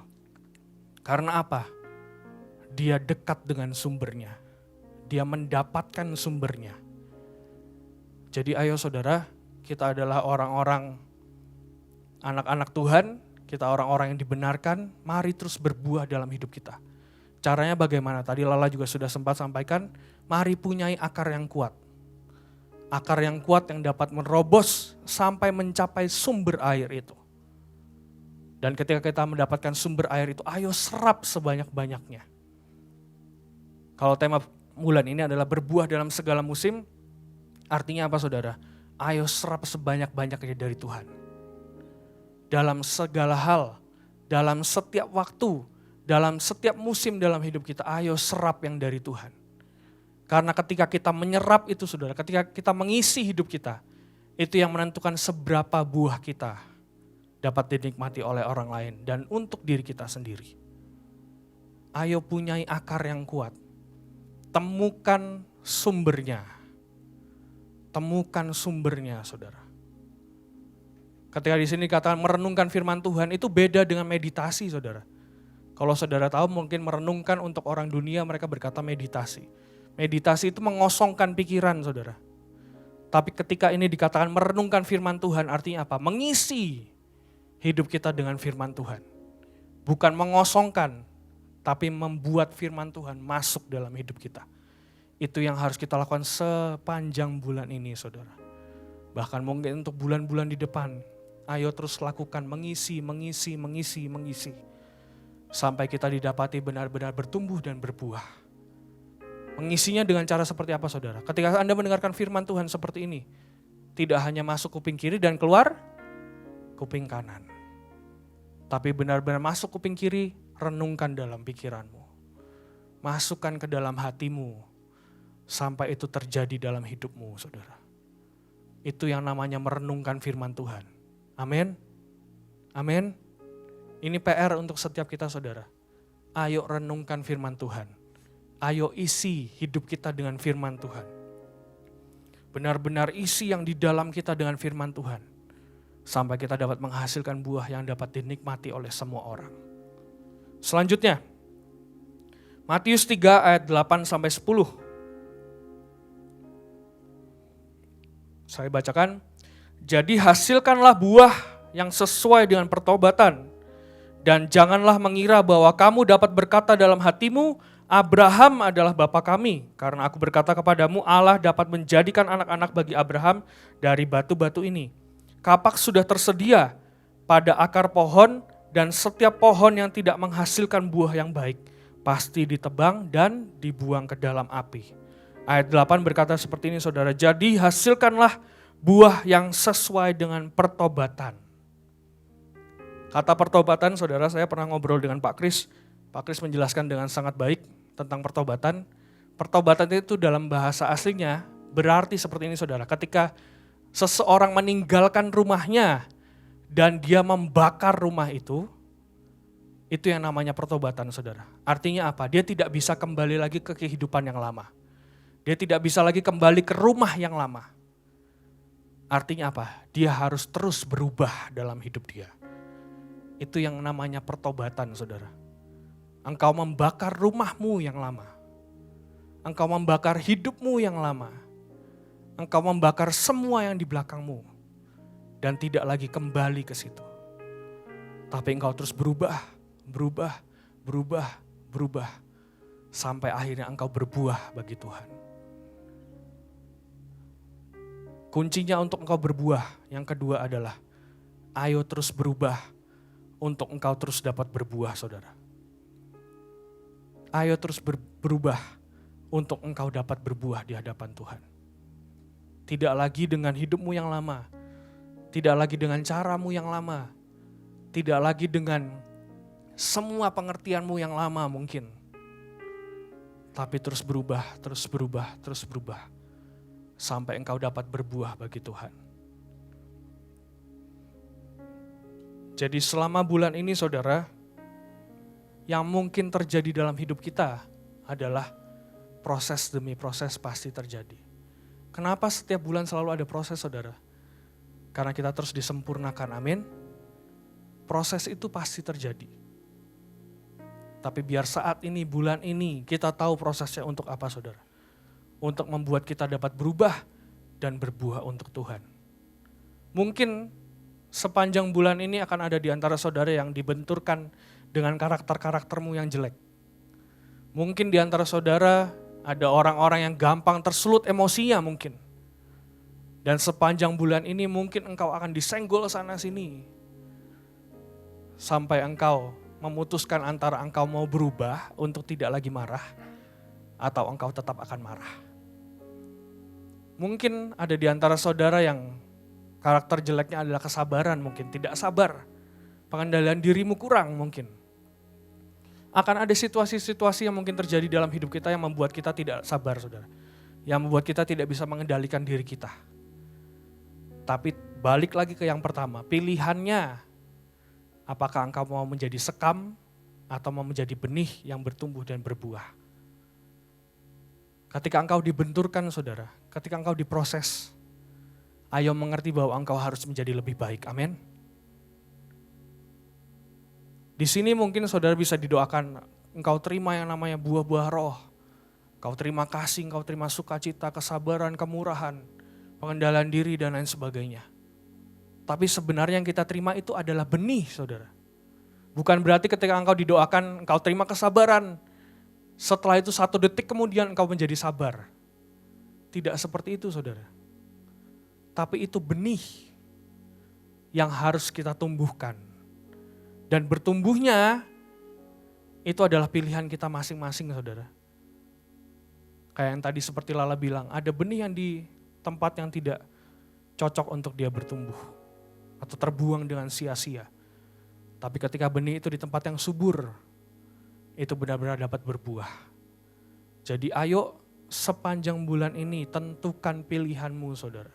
Speaker 2: Karena apa? Dia dekat dengan sumbernya. Dia mendapatkan sumbernya. Jadi ayo, saudara, kita adalah orang-orang, anak-anak Tuhan, kita orang-orang yang dibenarkan, mari terus berbuah dalam hidup kita. Caranya bagaimana? Tadi Lala juga sudah sempat sampaikan, mari punyai akar yang kuat. Akar yang kuat yang dapat menerobos sampai mencapai sumber air itu. Dan ketika kita mendapatkan sumber air itu, ayo serap sebanyak-banyaknya. Kalau tema bulan ini adalah berbuah dalam segala musim, artinya apa, saudara? Ayo serap sebanyak-banyaknya dari Tuhan. Dalam segala hal, dalam setiap waktu, dalam setiap musim dalam hidup kita, ayo serap yang dari Tuhan. Karena ketika kita menyerap itu, saudara, ketika kita mengisi hidup kita, itu yang menentukan seberapa buah kita dapat dinikmati oleh orang lain dan untuk diri kita sendiri. Ayo punyai akar yang kuat. Temukan sumbernya. Temukan sumbernya, saudara. Ketika di sini dikatakan merenungkan firman Tuhan, itu beda dengan meditasi, saudara. Kalau saudara tahu, mungkin merenungkan untuk orang dunia mereka berkata meditasi. Meditasi itu mengosongkan pikiran, saudara. Tapi ketika ini dikatakan merenungkan firman Tuhan, artinya apa? Mengisi hidup kita dengan firman Tuhan. Bukan mengosongkan, tapi membuat firman Tuhan masuk dalam hidup kita. Itu yang harus kita lakukan sepanjang bulan ini, saudara. Bahkan mungkin untuk bulan-bulan di depan, ayo terus lakukan mengisi. Sampai kita didapati benar-benar bertumbuh dan berbuah. Mengisinya dengan cara seperti apa, saudara? Ketika Anda mendengarkan firman Tuhan seperti ini, tidak hanya masuk kuping kiri dan keluar kuping kanan. Tapi benar-benar masuk kuping kiri, renungkan dalam pikiranmu. Masukkan ke dalam hatimu, sampai itu terjadi dalam hidupmu, saudara. Itu yang namanya merenungkan firman Tuhan. Amin. Amin. Ini PR untuk setiap kita, saudara. Ayo renungkan firman Tuhan. Ayo isi hidup kita dengan firman Tuhan. Benar-benar isi yang di dalam kita dengan firman Tuhan. Sampai kita dapat menghasilkan buah yang dapat dinikmati oleh semua orang. Selanjutnya, Matius 3 ayat 8-10. Saya bacakan. Jadi hasilkanlah buah yang sesuai dengan pertobatan. Dan janganlah mengira bahwa kamu dapat berkata dalam hatimu, Abraham adalah bapa kami. Karena aku berkata kepadamu, Allah dapat menjadikan anak-anak bagi Abraham dari batu-batu ini. Kapak sudah tersedia pada akar pohon, dan setiap pohon yang tidak menghasilkan buah yang baik pasti ditebang dan dibuang ke dalam api. Ayat 8 berkata seperti ini, saudara. Jadi hasilkanlah buah yang sesuai dengan pertobatan. Kata pertobatan, saudara, saya pernah ngobrol dengan Pak Kris. Pak Kris menjelaskan dengan sangat baik tentang pertobatan. Pertobatan itu dalam bahasa aslinya berarti seperti ini, saudara. Ketika seseorang meninggalkan rumahnya dan dia membakar rumah itu yang namanya pertobatan, saudara. Artinya apa? Dia tidak bisa kembali lagi ke kehidupan yang lama. Dia tidak bisa lagi kembali ke rumah yang lama. Artinya apa? Dia harus terus berubah dalam hidup dia. Itu yang namanya pertobatan, saudara. Engkau membakar rumahmu yang lama. Engkau membakar hidupmu yang lama. Engkau membakar semua yang di belakangmu. Dan tidak lagi kembali ke situ. Tapi engkau terus berubah. Sampai akhirnya engkau berbuah bagi Tuhan. Kuncinya untuk engkau berbuah, yang kedua adalah ayo terus berubah untuk engkau terus dapat berbuah, saudara. Ayo terus berubah untuk engkau dapat berbuah di hadapan Tuhan. Tidak lagi dengan hidupmu yang lama, tidak lagi dengan caramu yang lama, tidak lagi dengan semua pengertianmu yang lama mungkin. Tapi terus berubah. Sampai engkau dapat berbuah bagi Tuhan. Jadi selama bulan ini, saudara, yang mungkin terjadi dalam hidup kita adalah proses demi proses pasti terjadi. Kenapa setiap bulan selalu ada proses, saudara? Karena kita terus disempurnakan, amin. Proses itu pasti terjadi. Tapi biar saat ini, bulan ini, kita tahu prosesnya untuk apa, saudara. Untuk membuat kita dapat berubah dan berbuah untuk Tuhan. Mungkin sepanjang bulan ini akan ada di antara saudara yang dibenturkan dengan karakter-karaktermu yang jelek. Mungkin di antara saudara ada orang-orang yang gampang tersulut emosinya mungkin. Dan sepanjang bulan ini mungkin engkau akan disenggol sana sini. Sampai engkau memutuskan antara engkau mau berubah untuk tidak lagi marah atau engkau tetap akan marah. Mungkin ada di antara saudara yang karakter jeleknya adalah kesabaran mungkin, tidak sabar. Pengendalian dirimu kurang mungkin. Akan ada situasi-situasi yang mungkin terjadi dalam hidup kita yang membuat kita tidak sabar, saudara. Yang membuat kita tidak bisa mengendalikan diri kita. Tapi balik lagi ke yang pertama, pilihannya apakah engkau mau menjadi sekam atau mau menjadi benih yang bertumbuh dan berbuah. Ketika engkau dibenturkan, saudara, ketika engkau diproses, ayo mengerti bahwa engkau harus menjadi lebih baik, amin. Di sini mungkin saudara bisa didoakan, engkau terima yang namanya buah-buah roh. Kau terima kasih, kau terima sukacita, kesabaran, kemurahan, pengendalian diri dan lain sebagainya. Tapi sebenarnya yang kita terima itu adalah benih, saudara. Bukan berarti ketika engkau didoakan, engkau terima kesabaran. Setelah itu 1 detik kemudian engkau menjadi sabar. Tidak seperti itu, saudara. Tapi itu benih yang harus kita tumbuhkan. Dan bertumbuhnya itu adalah pilihan kita masing-masing, saudara. Kayak yang tadi seperti Lala bilang, ada benih yang di tempat yang tidak cocok untuk dia bertumbuh. Atau terbuang dengan sia-sia. Tapi ketika benih itu di tempat yang subur, itu benar-benar dapat berbuah. Jadi ayo sepanjang bulan ini tentukan pilihanmu, saudara.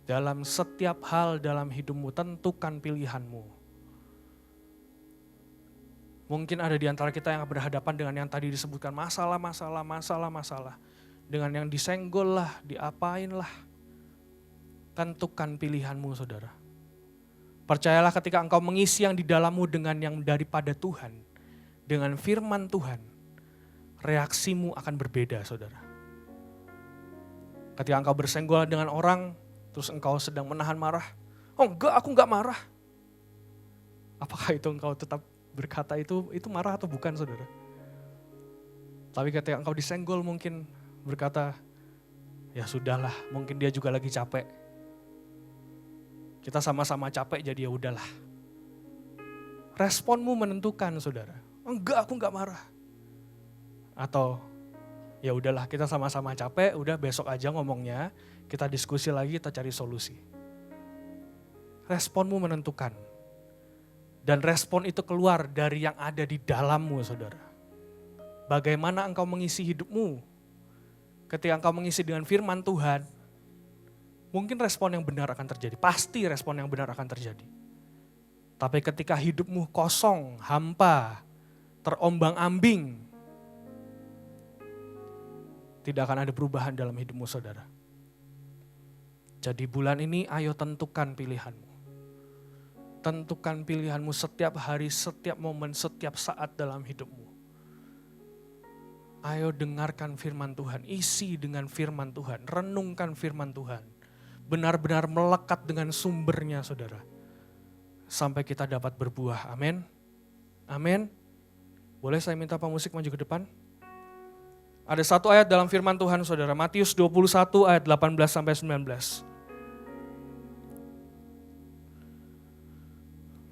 Speaker 2: Dalam setiap hal dalam hidupmu, tentukan pilihanmu. Mungkin ada di antara kita yang berhadapan dengan yang tadi disebutkan masalah. Dengan yang disenggol lah, diapain lah. Tentukan pilihanmu, saudara. Percayalah ketika engkau mengisi yang di dalammu dengan yang daripada Tuhan, dengan firman Tuhan, reaksimu akan berbeda, saudara. Ketika engkau bersenggol dengan orang, terus engkau sedang menahan marah, oh enggak, aku enggak marah. Apakah itu engkau tetap berkata itu marah atau bukan, saudara? Tapi ketika engkau disenggol mungkin berkata, ya sudahlah, mungkin dia juga lagi capek. Kita sama-sama capek jadi ya udahlah. Responmu menentukan, saudara. Enggak, aku enggak marah. Atau ya udahlah, kita sama-sama capek, udah besok aja ngomongnya, kita diskusi lagi, kita cari solusi. Responmu menentukan. Dan respon itu keluar dari yang ada di dalammu, saudara. Bagaimana engkau mengisi hidupmu? Ketika engkau mengisi dengan firman Tuhan, mungkin respon yang benar akan terjadi. Pasti respon yang benar akan terjadi. Tapi ketika hidupmu kosong, hampa, terombang-ambing, tidak akan ada perubahan dalam hidupmu, saudara. Jadi bulan ini ayo tentukan pilihanmu. Tentukan pilihanmu setiap hari, setiap momen, setiap saat dalam hidupmu. Ayo dengarkan firman Tuhan, isi dengan firman Tuhan, renungkan firman Tuhan. Benar-benar melekat dengan sumbernya, saudara. Sampai kita dapat berbuah, amin. Amin. Boleh saya minta pemusik maju ke depan? Ada satu ayat dalam firman Tuhan, saudara, Matius 21 ayat 18-19.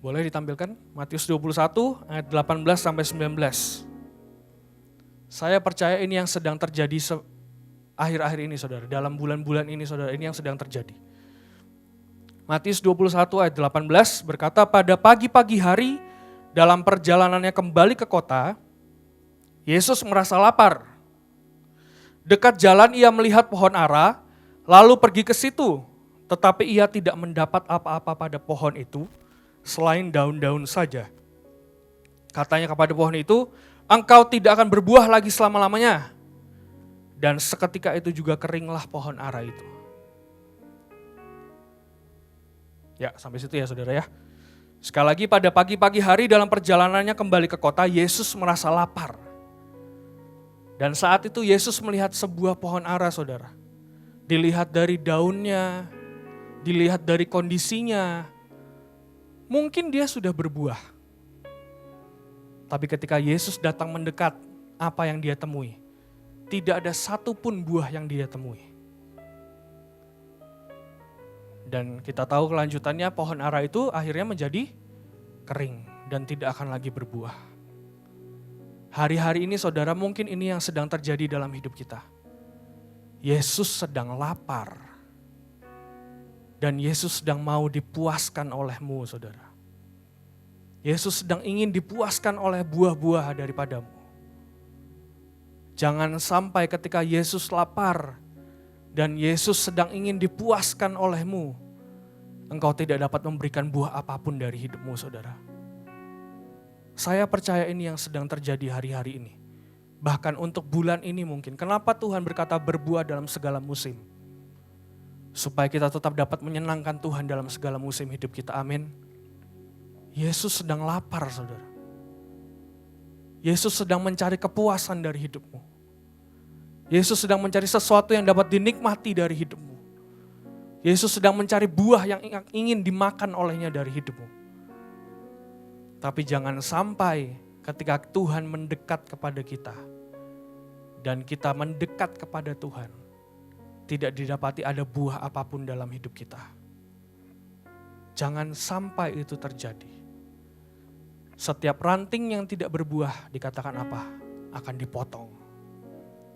Speaker 2: Boleh ditampilkan? Matius 21 ayat 18-19. Saya percaya ini yang sedang terjadi akhir-akhir ini, saudara. Dalam bulan-bulan ini, saudara, ini yang sedang terjadi. Matius 21 ayat 18 berkata, pada pagi-pagi hari dalam perjalanannya kembali ke kota, Yesus merasa lapar. Dekat jalan ia melihat pohon ara, lalu pergi ke situ. Tetapi ia tidak mendapat apa-apa pada pohon itu, selain daun-daun saja. Katanya kepada pohon itu, engkau tidak akan berbuah lagi selama-lamanya. Dan seketika itu juga keringlah pohon ara itu. Ya, sampai situ ya, saudara ya. Sekali lagi, pada pagi-pagi hari dalam perjalanannya kembali ke kota, Yesus merasa lapar. Dan saat itu Yesus melihat sebuah pohon ara, saudara. Dilihat dari daunnya, dilihat dari kondisinya, mungkin dia sudah berbuah. Tapi ketika Yesus datang mendekat, apa yang dia temui? Tidak ada satupun buah yang dia temui. Dan kita tahu kelanjutannya, pohon ara itu akhirnya menjadi kering dan tidak akan lagi berbuah. Hari-hari ini, saudara, mungkin ini yang sedang terjadi dalam hidup kita. Yesus sedang lapar. Dan Yesus sedang mau dipuaskan olehmu, saudara. Yesus sedang ingin dipuaskan oleh buah-buah daripadamu. Jangan sampai ketika Yesus lapar dan Yesus sedang ingin dipuaskan olehmu, engkau tidak dapat memberikan buah apapun dari hidupmu, saudara. Saya percaya ini yang sedang terjadi hari-hari ini. Bahkan untuk bulan ini mungkin. Kenapa Tuhan berkata berbuah dalam segala musim? Supaya kita tetap dapat menyenangkan Tuhan dalam segala musim hidup kita. Amin. Yesus sedang lapar, saudara. Yesus sedang mencari kepuasan dari hidupmu. Yesus sedang mencari sesuatu yang dapat dinikmati dari hidupmu. Yesus sedang mencari buah yang ingin dimakan olehnya dari hidupmu. Tapi jangan sampai ketika Tuhan mendekat kepada kita dan kita mendekat kepada Tuhan, tidak didapati ada buah apapun dalam hidup kita. Jangan sampai itu terjadi. Setiap ranting yang tidak berbuah dikatakan apa? Akan dipotong.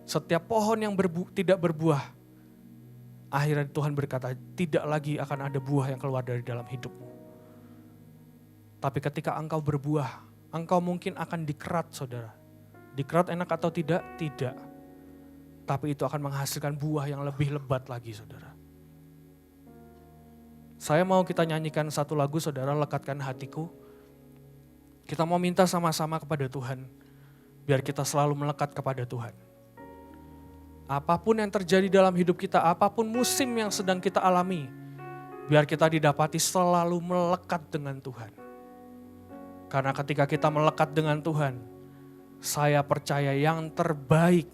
Speaker 2: Setiap pohon yang tidak berbuah, akhirnya Tuhan berkata, tidak lagi akan ada buah yang keluar dari dalam hidupmu. Tapi ketika engkau berbuah, engkau mungkin akan dikerat, saudara. Dikerat enak atau tidak? Tidak. Tapi itu akan menghasilkan buah yang lebih lebat lagi, saudara. Saya mau kita nyanyikan satu lagu, saudara, Lekatkan Hatiku. Kita mau minta sama-sama kepada Tuhan, biar kita selalu melekat kepada Tuhan. Apapun yang terjadi dalam hidup kita, apapun musim yang sedang kita alami, biar kita didapati selalu melekat dengan Tuhan. Karena ketika kita melekat dengan Tuhan, saya percaya yang terbaik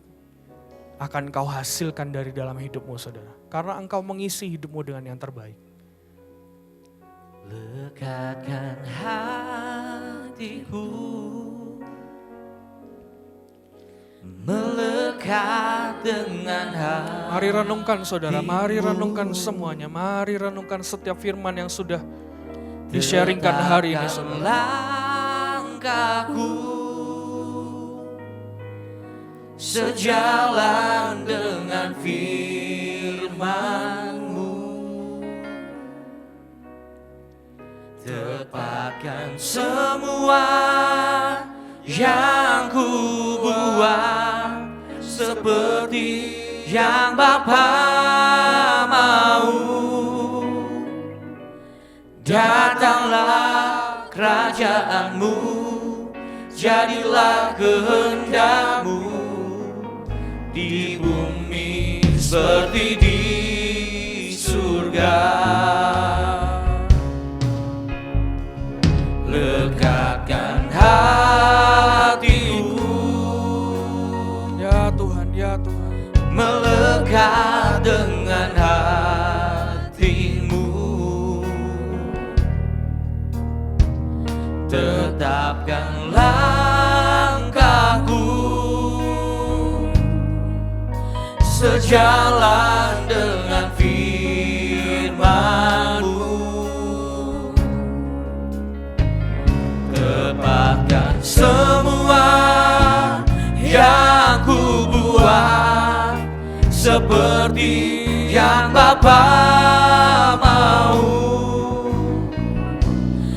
Speaker 2: akan kau hasilkan dari dalam hidupmu, saudara. Karena engkau mengisi hidupmu dengan yang terbaik.
Speaker 3: Lekatkan hatiku, melekat dengan hati.
Speaker 2: Mari renungkan, saudara, mari renungkan semuanya. Mari renungkan setiap firman yang sudah di-sharingkan hari ini, saudara.
Speaker 3: Langkahku sejalan dengan firman-Mu, tepatkan semua yang ku buat seperti yang Bapa mau. Datanglah kerajaan-Mu, jadilah kehendak-Mu di bumi seperti di surga. Lekatkan hatiku,
Speaker 2: Ya Tuhan, ya Tuhan.
Speaker 3: melekat dengan hati-Mu, tetapkan langkahku sejalan dengan firman-Mu, tepatkan semua yang ku buat seperti yang Bapa mau.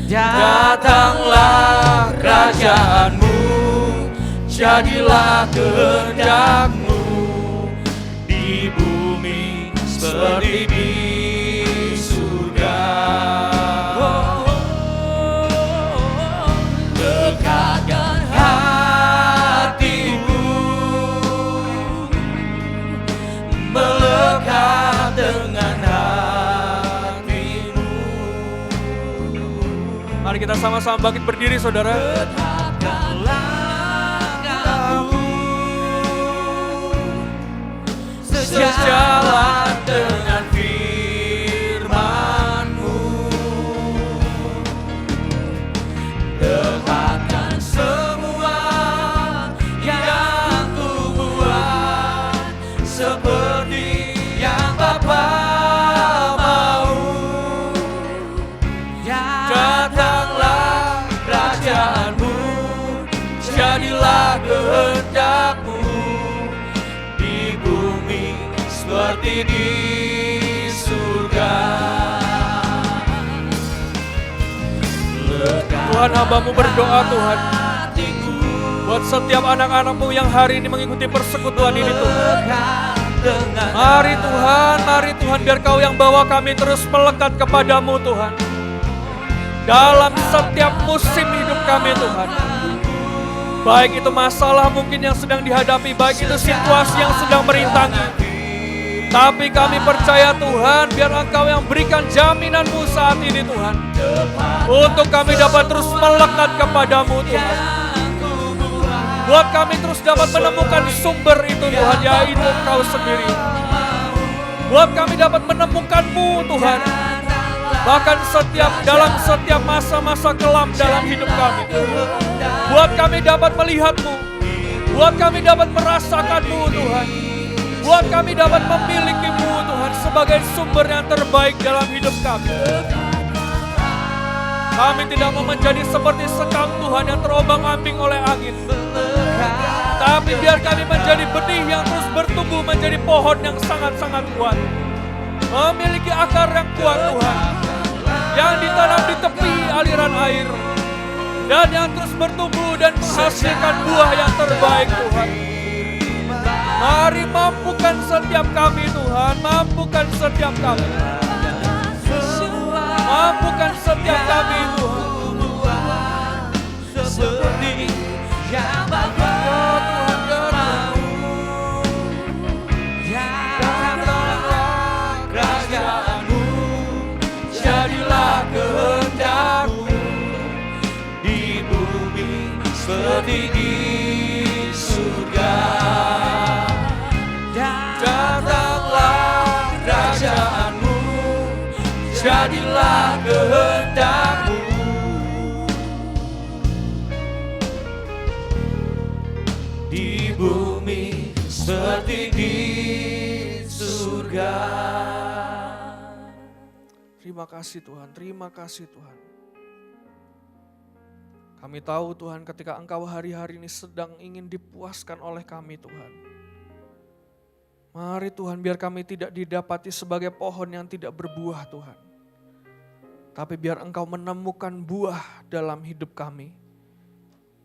Speaker 3: Datanglah kerajaan-Mu, jadilah kehendak-Mu di bumi seperti di surga. Lekatkan hatiku, melekat dengan hati-Mu.
Speaker 2: Mari kita sama-sama bangkit berdiri, saudara.
Speaker 3: Tetapkan langkahku sejalan dengan firman-Mu, tepatkan semua yang ku buat seperti yang Bapa mau. Datanglah kerajaan-Mu, jadilah kehendak-Mu di bumi seperti di surga.
Speaker 2: Tuhan, hamba-Mu berdoa, Tuhan, buat setiap anak-anak-Mu yang hari ini mengikuti persekutuan ini, Tuhan. Mari Tuhan, biar Kau yang bawa kami terus melekat kepadamu, Tuhan. Dalam setiap musim hidup kami, Tuhan. Baik itu masalah mungkin yang sedang dihadapi, baik itu situasi yang sedang merintangi. Tapi kami percaya, Tuhan, biar Engkau yang berikan jaminan-Mu saat ini, Tuhan. Untuk kami dapat terus melekat kepadamu, Tuhan. Buat kami terus dapat menemukan sumber itu Tuhan, yaitu Engkau sendiri. Buat kami dapat menemukan-Mu Tuhan. Bahkan dalam setiap masa-masa kelam dalam hidup kami. Buat kami dapat melihat-Mu. Buat kami dapat merasakan-Mu Tuhan. Buat kami dapat memiliki-Mu Tuhan sebagai sumber yang terbaik dalam hidup kami. Kami tidak mau menjadi seperti sekam Tuhan yang terombang-ambing oleh angin. Tapi biar kami menjadi benih yang terus bertumbuh menjadi pohon yang sangat-sangat kuat. Memiliki akar yang kuat Tuhan. Yang ditanam di tepi aliran air. Dan yang terus bertumbuh dan menghasilkan buah yang terbaik Tuhan. Mari mampukan setiap kami Tuhan. Mampukan setiap kami. Mampukan setiap kami Tuhan.
Speaker 3: Seperti yang bagus kerajaanmu, jadilah kehendak-Mu di bumi seperti di surga. Datanglah kerajaanmu, jadilah kehendak-Mu di bumi seperti di surga.
Speaker 2: Terima kasih Tuhan, terima kasih Tuhan. Kami tahu Tuhan ketika Engkau hari-hari ini sedang ingin dipuaskan oleh kami Tuhan. Mari Tuhan biar kami tidak didapati sebagai pohon yang tidak berbuah Tuhan. Tapi biar Engkau menemukan buah dalam hidup kami.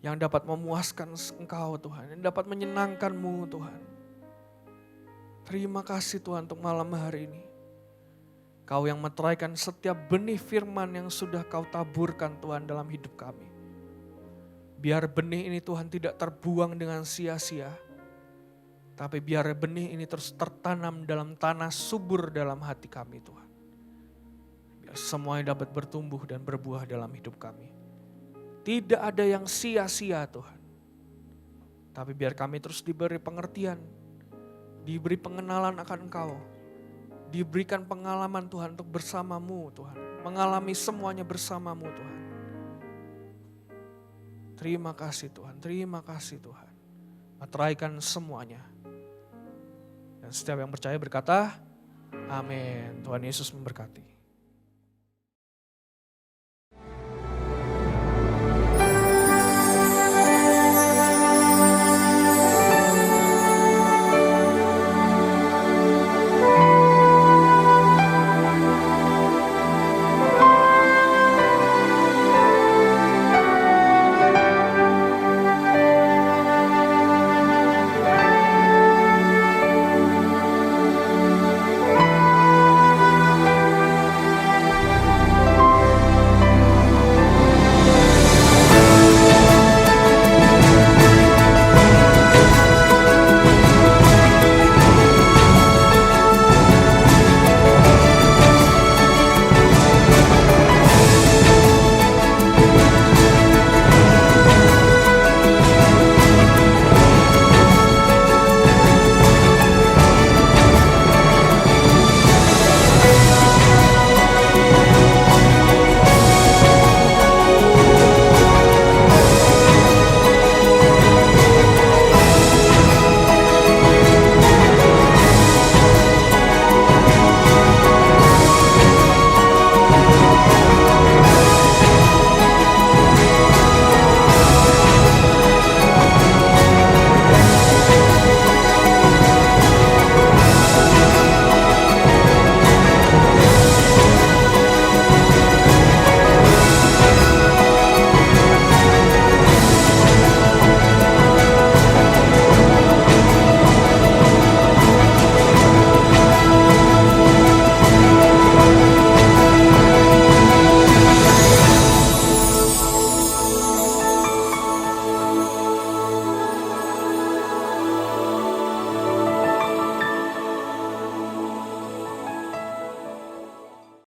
Speaker 2: Yang dapat memuaskan Engkau Tuhan, yang dapat menyenangkan-Mu Tuhan. Terima kasih Tuhan untuk malam hari ini. Kau yang meteraikan setiap benih firman yang sudah Kau taburkan Tuhan dalam hidup kami. Biar benih ini Tuhan tidak terbuang dengan sia-sia. Tapi biar benih ini terus tertanam dalam tanah subur dalam hati kami Tuhan. Biar semuanya dapat bertumbuh dan berbuah dalam hidup kami. Tidak ada yang sia-sia Tuhan. Tapi biar kami terus diberi pengertian. Diberi pengenalan akan Engkau. Diberikan pengalaman Tuhan untuk bersama-Mu Tuhan. Mengalami semuanya bersama-Mu Tuhan. Terima kasih Tuhan, terima kasih Tuhan. Meteraikan semuanya. Dan setiap yang percaya berkata, amin. Tuhan Yesus memberkati.